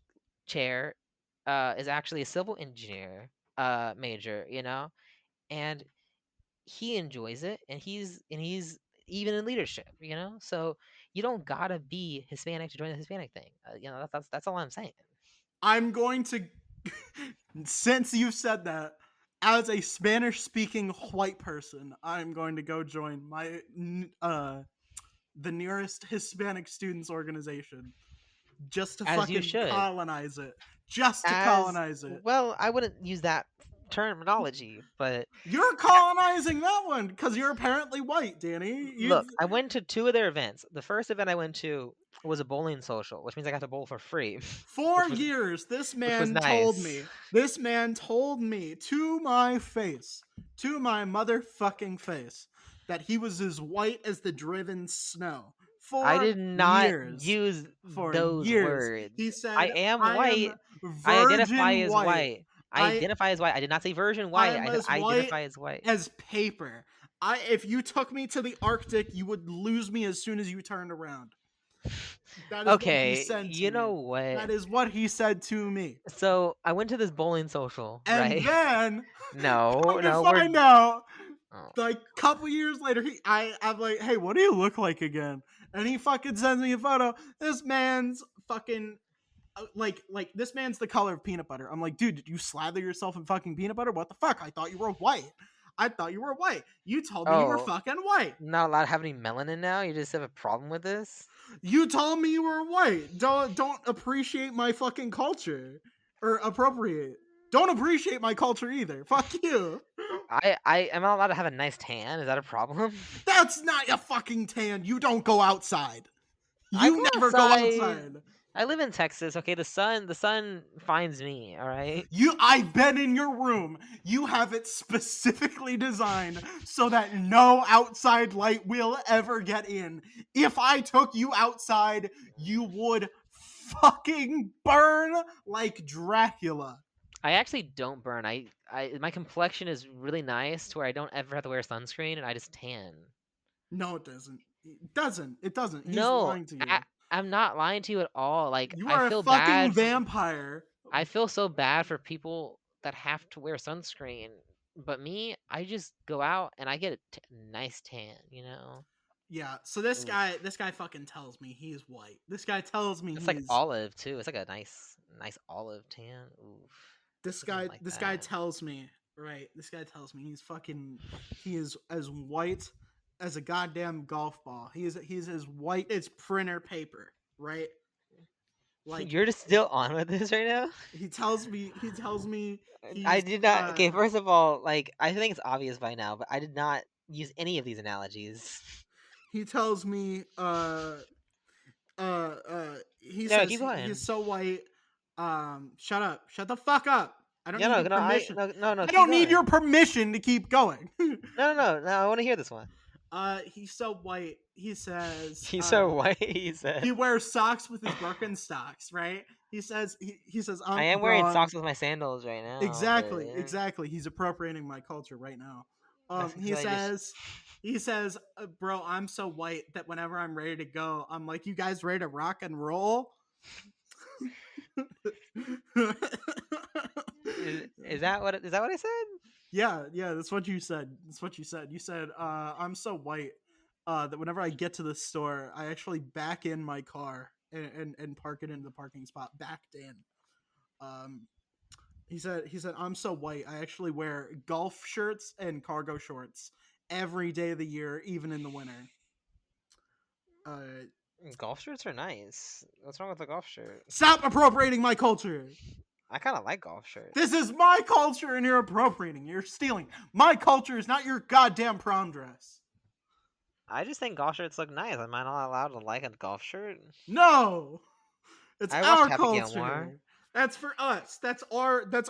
chair is actually a civil engineer major, and he enjoys it, and he's even in leadership. So you don't gotta be Hispanic to join the Hispanic thing. That's all I'm saying.
I'm going to, since you've said that, as a Spanish speaking white person, I'm going to go join the nearest Hispanic students organization just to
As you
fucking
should.
colonize it. Just to
As
colonize it.
well, I wouldn't use that terminology, but
You're colonizing that one because you're apparently white, Danny. You
look, I went to two of their events. The first event I went to was a bowling social, which means I got to bowl for free,
For
which was
years,
nice.
this man told me to my face, to my motherfucking face, that he was as white as the driven snow.
I
For
did not
years.
use
For
those
years. He
words. I
said,
am
I am
white. I identify
virgin
as
white.
white. I
I
identify as white. I did not say version white.
I'm
I said
as
I
white
identify as white.
as paper. If you took me to the Arctic, you would lose me as soon as you turned around. That is what he
Okay,
said to
you
me.
know what?
That is what he said to me.
So I went to this bowling social,
And
right?
then
No,
come to
no, we're
find out,
oh.
like a couple years later, I'm like, hey, what do you look like again? And he fucking sends me a photo. This man's fucking like this man's the color of peanut butter. I'm like, dude, did you slather yourself in fucking peanut butter? What the fuck? I thought you were white. I thought you were white. You told me you were
Oh,
fucking white.
not allowed to have any melanin now? You just have a problem with this?
You told me you were white. Don't appreciate my fucking culture or appropriate. Don't appreciate my culture either. Fuck you.
I am not allowed to have a nice tan. Is that a problem?
That's not a fucking tan. You don't go outside.
I
You
go
never go
outside.
outside.
I live in Texas. Okay, the sun finds me. All right.
I've been in your room. You have it specifically designed so that no outside light will ever get in. If I took you outside, you would fucking burn like Dracula.
I actually don't burn. I my complexion is really nice to where I don't ever have to wear sunscreen and I just tan.
No, it doesn't. It doesn't. It doesn't. He's
No,
lying to
I,
you.
I'm not lying to you at all. Like
You
I
are a
feel
fucking
bad.
vampire.
I feel so bad for people that have to wear sunscreen. But me, I just go out and I get a nice tan.
Yeah, so
Oof.
this guy fucking tells me he's white. This guy tells me
It's like
he's
olive too. It's like a nice olive tan. Oof. Doesn't like
this guy
that.
tells me Right. This guy tells me he is as white as a goddamn golf ball. He's as white as printer paper, right? Like
You're just still on with this right now?
he tells me
I
he's
did not. Okay, first of all, like I think it's obvious by now, but I did not use any of these analogies.
he tells me he
No,
says
keep
he's
going.
so white. Shut up. Shut the fuck up. I don't
No,
need
no,
your
no,
permission.
no,
I
keep
don't need
going.
your permission to keep going.
No, I want to hear this one.
He's so white. He says
He's so white. He said,
he wears socks with his Birkenstocks, right? He says
"I
I'm
am
bro,
wearing
I'm
socks with my sandals right now,
exactly,
but
exactly. He's appropriating my culture right now.
that's
He
because I just."
says bro, I'm so white that whenever I'm ready to go, I'm like, you guys ready to rock and roll?
Is that what I said?
Yeah, yeah, that's what you said. That's what you said. You said, I'm so white that whenever I get to the store, I actually back in my car and park it in the parking spot backed in. Um, he said I'm so white. I actually wear golf shirts and cargo shorts every day of the year, even in the winter. Uh,
Golf shirts are nice. What's wrong with the golf shirt?
Stop appropriating my culture.
I kind of like golf shirts.
This is my culture, and you're appropriating. You're stealing. My culture is not your goddamn prom dress.
I just think golf shirts look nice. Am I not allowed to like a golf shirt?
No, it's
I watched
our
Happy Gilmore.
culture. That's for us. That's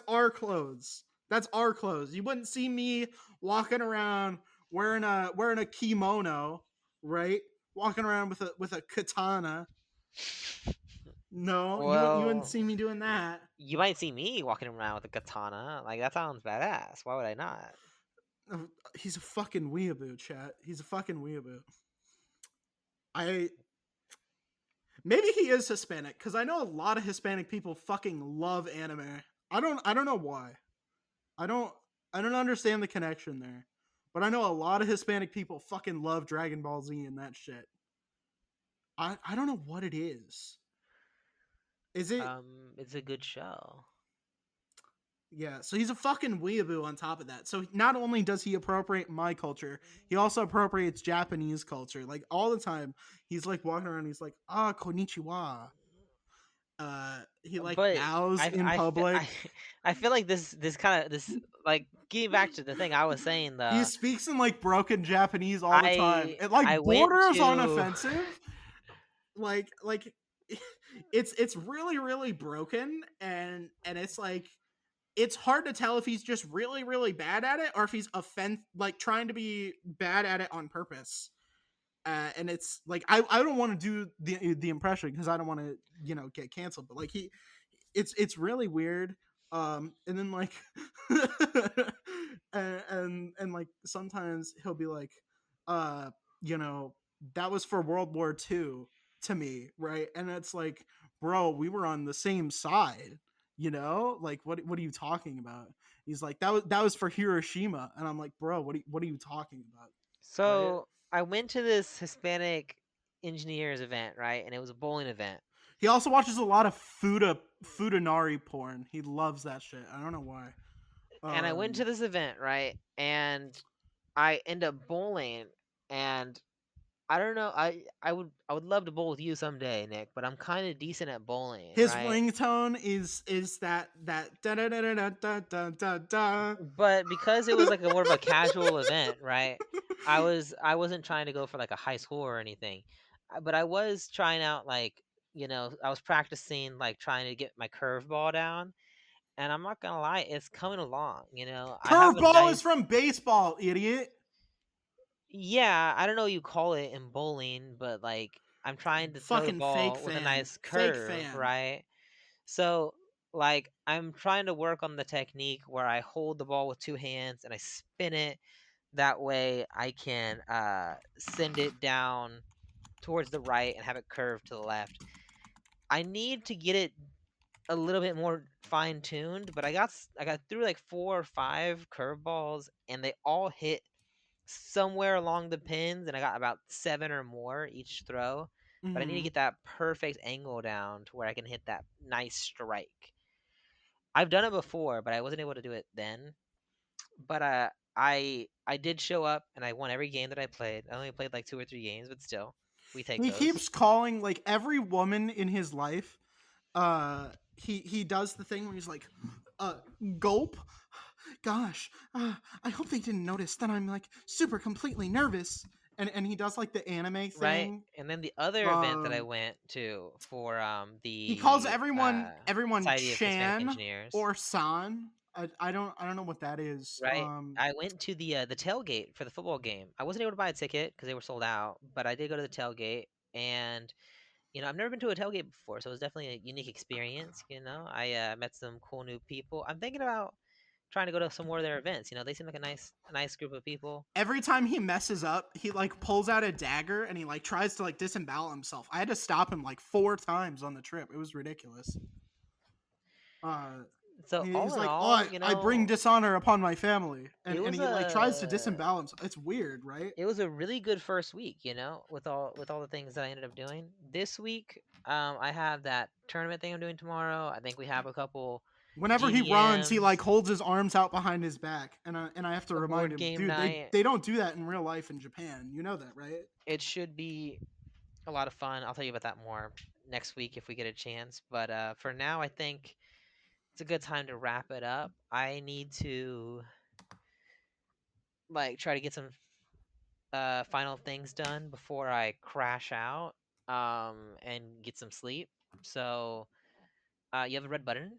our clothes. That's our clothes. You wouldn't see me walking around wearing a kimono, right? Walking around with a katana. No, you wouldn't
Well,
see me doing that.
you might see me walking around with a katana. Like that sounds badass. Why would I not?
He's a fucking weeaboo, chat. He's a fucking weeaboo. I Maybe he is Hispanic because I know a lot of Hispanic people fucking love anime. I don't know why. I don't I don't understand the connection there. But I know a lot of Hispanic people fucking love Dragon Ball Z and that shit. I don't know what it is. Is it
It's a good show.
Yeah, so he's a fucking weeaboo on top of that. So not only does he appropriate my culture, he also appropriates Japanese culture. Like all the time, he's like walking around. He's like, konnichiwa. He like
But
bows in
I fe-
public.
I feel like this kind of this like getting back to the thing I was saying.
He
The
speaks in like broken Japanese all the time. It like
I went
borders on
to
offensive. Like it's really really broken, and it's like it's hard to tell if he's just really really bad at it or if he's like trying to be bad at it on purpose. And it's like I don't want to do the impression because I don't want to get canceled, but like it's really weird. And then like and like sometimes he'll be like, uh you know that was for World War II to me, right? And it's like, bro, we were on the same side, like what are you talking about? He's like, that was for Hiroshima, and I'm like, bro, what are you talking about, right?
so I went to this Hispanic engineers event, right? And it was a bowling event.
He also watches a lot of Fudanari porn. He loves that shit. I don't know why.
And I went to this event, right? And I end up bowling, and I don't know. I would love to bowl with you someday, Nick, but I'm kind of decent at bowling,
His
right?
ringtone is that da da da da da da da da.
But because it was like a more of a casual event, right? I wasn't trying to go for like a high score or anything, but I was trying out like I was practicing like trying to get my curveball down, and I'm not gonna lie, it's coming along. I have a
Curveball is
nice.
from baseball, idiot.
Yeah, I don't know what you call it in bowling, but like I'm trying to throw the
Fucking fake
ball with a
fan.
nice
Fake
curve,
fan.
right? So like I'm trying to work on the technique where I hold the ball with two hands and I spin it. That way I can send it down towards the right and have it curve to the left. I need to get it a little bit more fine tuned, but I got through like 4 or 5 curveballs and they all hit somewhere along the pins, and I got about 7 or more each throw. But I need to
Mm-hmm.
get that perfect angle down to where I can hit that nice strike. I've done it before, but I wasn't able to do it then. but I did show up and I won every game that I played. I only played like 2 or 3 games, but still, we take
He
those.
keeps calling like every woman in his life. He does the thing where he's like, uh, gulp. Gosh, I hope they didn't notice that I'm like super completely nervous. And he does like the anime
Right?
thing.
And then the other event that I
Um,
went to for
he calls
the
everyone
Society of Hispanic
Chan
Engineers,
or San. I don't know what that is.
right? I went to the tailgate for the football game. I wasn't able to buy a ticket because they were sold out, but I did go to the tailgate, and I've never been to a tailgate before, so it was definitely a unique experience. I met some cool new people. I'm thinking about trying to go to some more of their events. They seem like a nice group of people.
Every time he messes up, he like pulls out a dagger and he like tries to like disembowel himself. I had to stop him like 4 times on the trip. It was ridiculous. Uh,
So
he's
all in
like, "Oh,
all,
I bring dishonor upon my family,"
it
and
was
he like tries to
a
disembowel himself. It's weird, right?
it was a really good first week, with all the things that I ended up doing. This week, I have that tournament thing I'm doing tomorrow. I think we have a couple
Whenever he runs, he like
GDMs,
holds his arms out behind his back, and I have to
a
remind
board
him,
game
dude, they
night.
they don't do that in real life in Japan. You know that, right?
It should be a lot of fun. I'll tell you about that more next week if we get a chance. But for now, I think it's a good time to wrap it up. I need to like try to get some final things done before I crash out and get some sleep. So, you have a red button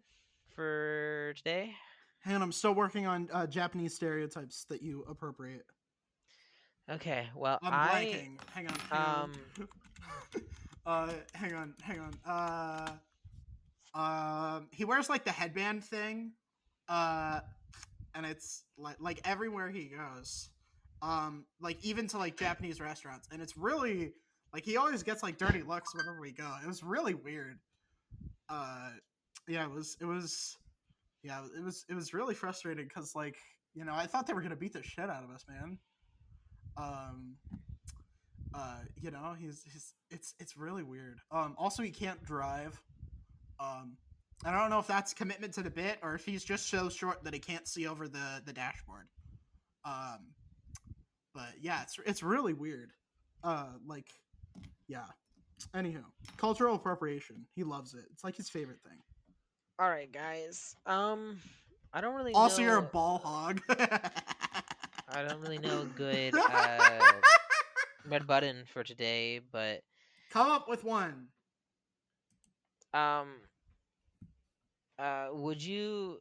for today?
Hang on, I'm still working on Japanese stereotypes that you appropriate.
Okay, well,
I'm
I
blanking. Hang on, hang on.
um
Hang on, hang on. He wears like the headband thing, uh, and it's like everywhere he goes, like even to like Japanese restaurants, and it's really like he always gets like dirty looks whenever we go. It was really weird. Uh, yeah, it was really frustrating because like I thought they were gonna beat the shit out of us, man. Um, he's it's really weird. Also he can't drive. Um, and I don't know if that's commitment to the bit or if he's just so short that he can't see over the dashboard. Um, but yeah, it's really weird. Like yeah. Anywho, cultural appropriation. He loves it. It's like his favorite thing.
all right, guys. I don't really
Also, you're a
know
ball hog.
I don't really know a good red button for today, but
Come up with one.
um would you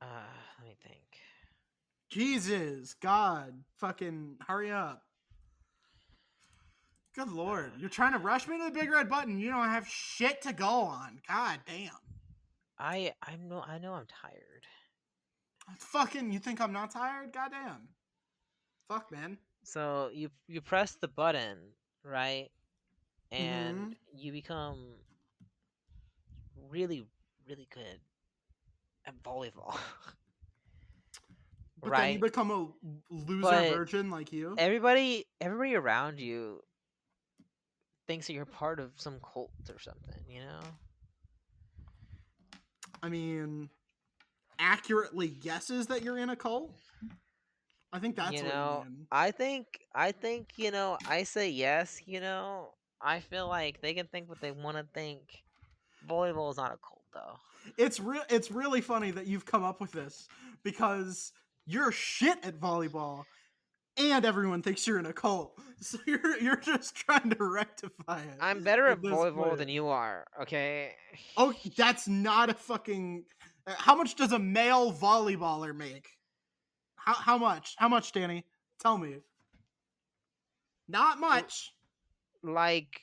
let me think.
Jesus, God, fucking hurry up. Good lord, you're trying to rush me to the big red button. You don't have shit to go on. God damn.
I know I'm tired.
Fucking, you think I'm not tired? Goddamn. Fuck, man.
So you press the button, right? And
Mm-hmm.
you become really really good at volleyball.
But then you
Right?
become a loser
But
virgin like you.
everybody around you thinks that you're part of some cult or something.
I mean, accurately guesses that you're in a cult. I think that's
You
what you
know,
mean.
I think, I say yes. I feel like they can think what they want to think. Volleyball is not a cult though.
It's really funny that you've come up with this because you're shit at volleyball and everyone thinks you're in a cult. So you're just trying to rectify it
I'm better at
at this
volleyball
point.
than you are, okay?
Oh, that's not a fucking. How much does a male volleyballer make? How much? How much, Danny? Tell me. Not
L-
much.
Like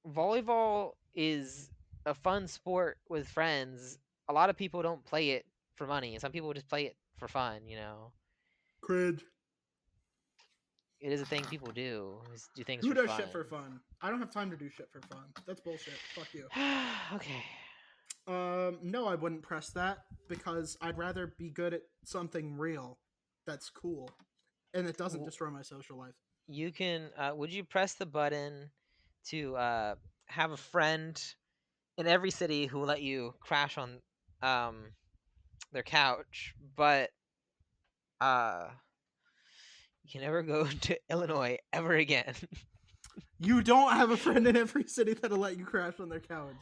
volleyball is a fun sport with friends. A lot of people don't play it for money. Some people just play it for fun.
Cringe.
It is a thing people do. Is do things
Who
for
does
fun.
shit for fun? I don't have time to do shit for fun. That's bullshit. Fuck you.
Okay.
No, I wouldn't press that because I'd rather be good at something real that's cool and it doesn't
W-
destroy my social life.
You can would you press the button to have a friend in every city who will let you crash on um their couch, but uh you can never go to Illinois ever again.
You don't have a friend in every city that'll let you crash on their couch.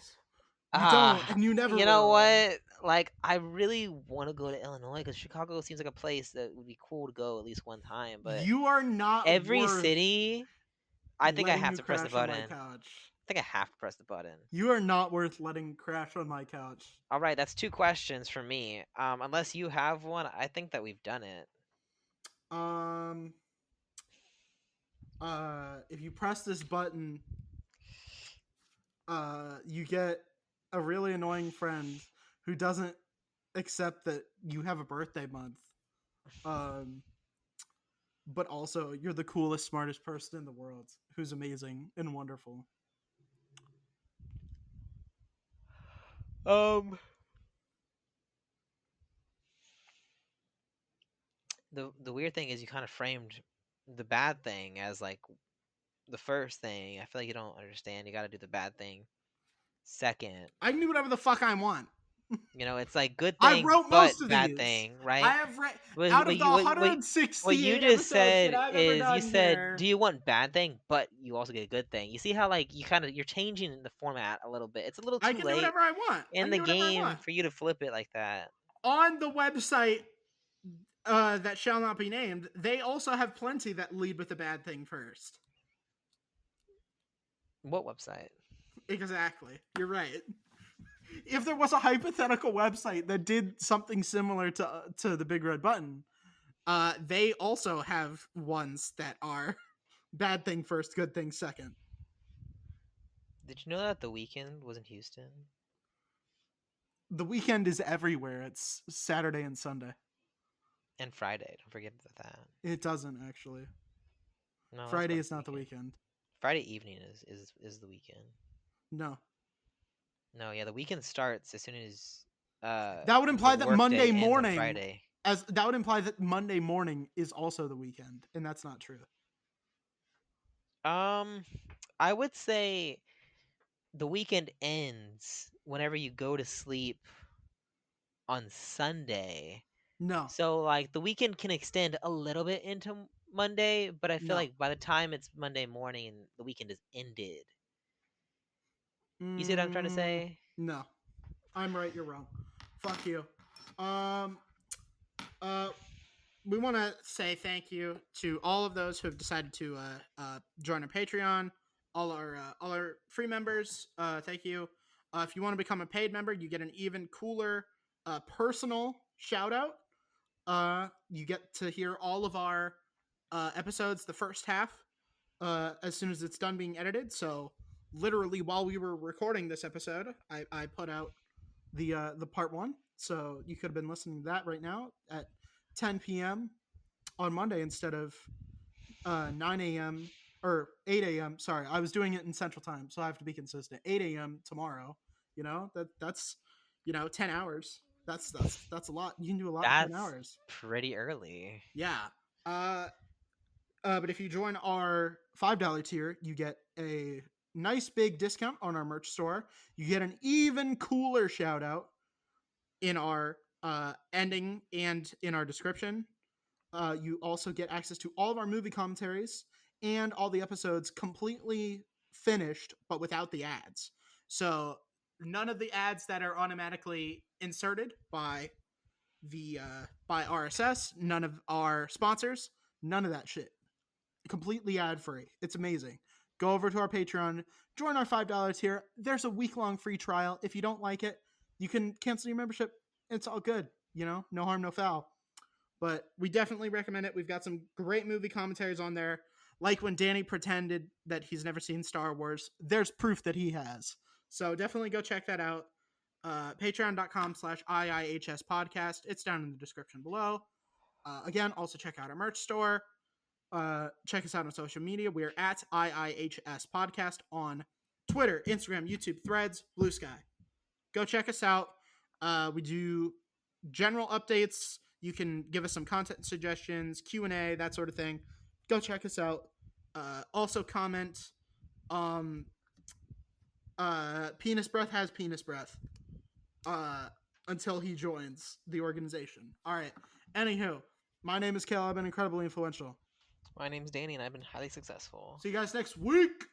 You don't,
Ah,
and you never
you know
will.
what? Like, I really want to go to Illinois because Chicago seems like a place that would be cool to go at least one time. But
You are not
every
worth
city, I think I
letting
have
you
to press the
crash on my
button.
couch.
I think I have to press the button.
You are not worth letting crash on my couch.
All right, that's 2 questions for me. Unless you have one, I think that we've done it.
Um, if you press this button, you get a really annoying friend who doesn't accept that you have a birthday month. But also you're the coolest, smartest person in the world who's amazing and wonderful.
Um, the weird thing is you kind of framed the bad thing as like the first thing. I feel like you don't understand. You got to do the bad thing second.
I can do whatever the fuck I want.
You know, it's like good
I
thing
wrote
but
most of
bad
these.
thing,
I
right?
have read
What,
out
what
of the
you what you
168
just
episodes that
said
I've ever
is you
done
said,
here.
do you want bad thing, but you also get a good thing. You see how like you're changing the format a little bit. It's a little
I
too
can do
late
whatever I want. I
in
can
the
do whatever I
game
want.
for you to flip it like that.
On the website that shall not be named, they also have plenty that lead with the bad thing first.
What website?
Exactly. You're right. If there was a hypothetical website that did something similar to the Big Red Button, they also have ones that are bad thing first, good thing second.
Did you know that The Weekend was in Houston?
The weekend is everywhere. It's Saturday and Sunday.
And Friday. Don't forget about that.
It doesn't actually.
No, that's
Friday
when
is
it's the
not the
weekend.
weekend.
Friday evening is the weekend.
No.
No, yeah, the weekend starts as soon as
That would imply
the
that
work
Monday
day ends on
morning
Friday.
that would imply that Monday morning is also the weekend, and that's not true.
I would say the weekend ends whenever you go to sleep on Sunday.
No.
So like the weekend can extend a little bit into Monday, but I feel
No.
like by the time it's Monday morning and the weekend is ended. You see what I'm trying to
Mm,
say?
no. I'm right, you're wrong. Fuck you. Um uh we want to say thank you to all of those who have decided to join our Patreon, all our free members. Thank you. If you want to become a paid member, you get an even cooler personal shout out. You get to hear all of our episodes, the first half, as soon as it's done being edited. So literally while we were recording this episode, I put out the part one. So you could have been listening to that right now at 10 p.m. on Monday instead of 9 a.m. or 8 a.m. Sorry, I was doing it in Central Time, so I have to be consistent. 8 a.m. tomorrow. You know that's 10 hours. That's a lot. You can do a lot in 10
That's
hours.
pretty early.
Yeah. Uh, but if you join our $5 tier, you get a nice big discount on our merch store. You get an even cooler shout out in our ending and in our description. You also get access to all of our movie commentaries and all the episodes completely finished, but without the ads. So none of the ads that are automatically inserted by the by RSS, none of our sponsors, none of that shit. Completely ad free. It's amazing. Go over to our Patreon, join our $5 tier. There's a week-long free trial. If you don't like it, you can cancel your membership. It's all good. No harm, no foul. But we definitely recommend it. We've got some great movie commentaries on there. Like when Danny pretended that he's never seen Star Wars. There's proof that he has. So definitely go check that out. Patreon.com/IIHS podcast. It's down in the description below. Again, also check out our merch store. Check us out on social media. We're at IIHS podcast on Twitter, Instagram, YouTube, Threads, Blue Sky. Go check us out. We do general updates. You can give us some content suggestions, Q&A, that sort of thing. Go check us out. Also comment. Penis Breath has penis breath. Until he joins the organization. All right. Anywho, my name is Kale. I've been incredibly influential.
My name's Danny, and I've been highly successful.
See you guys next week.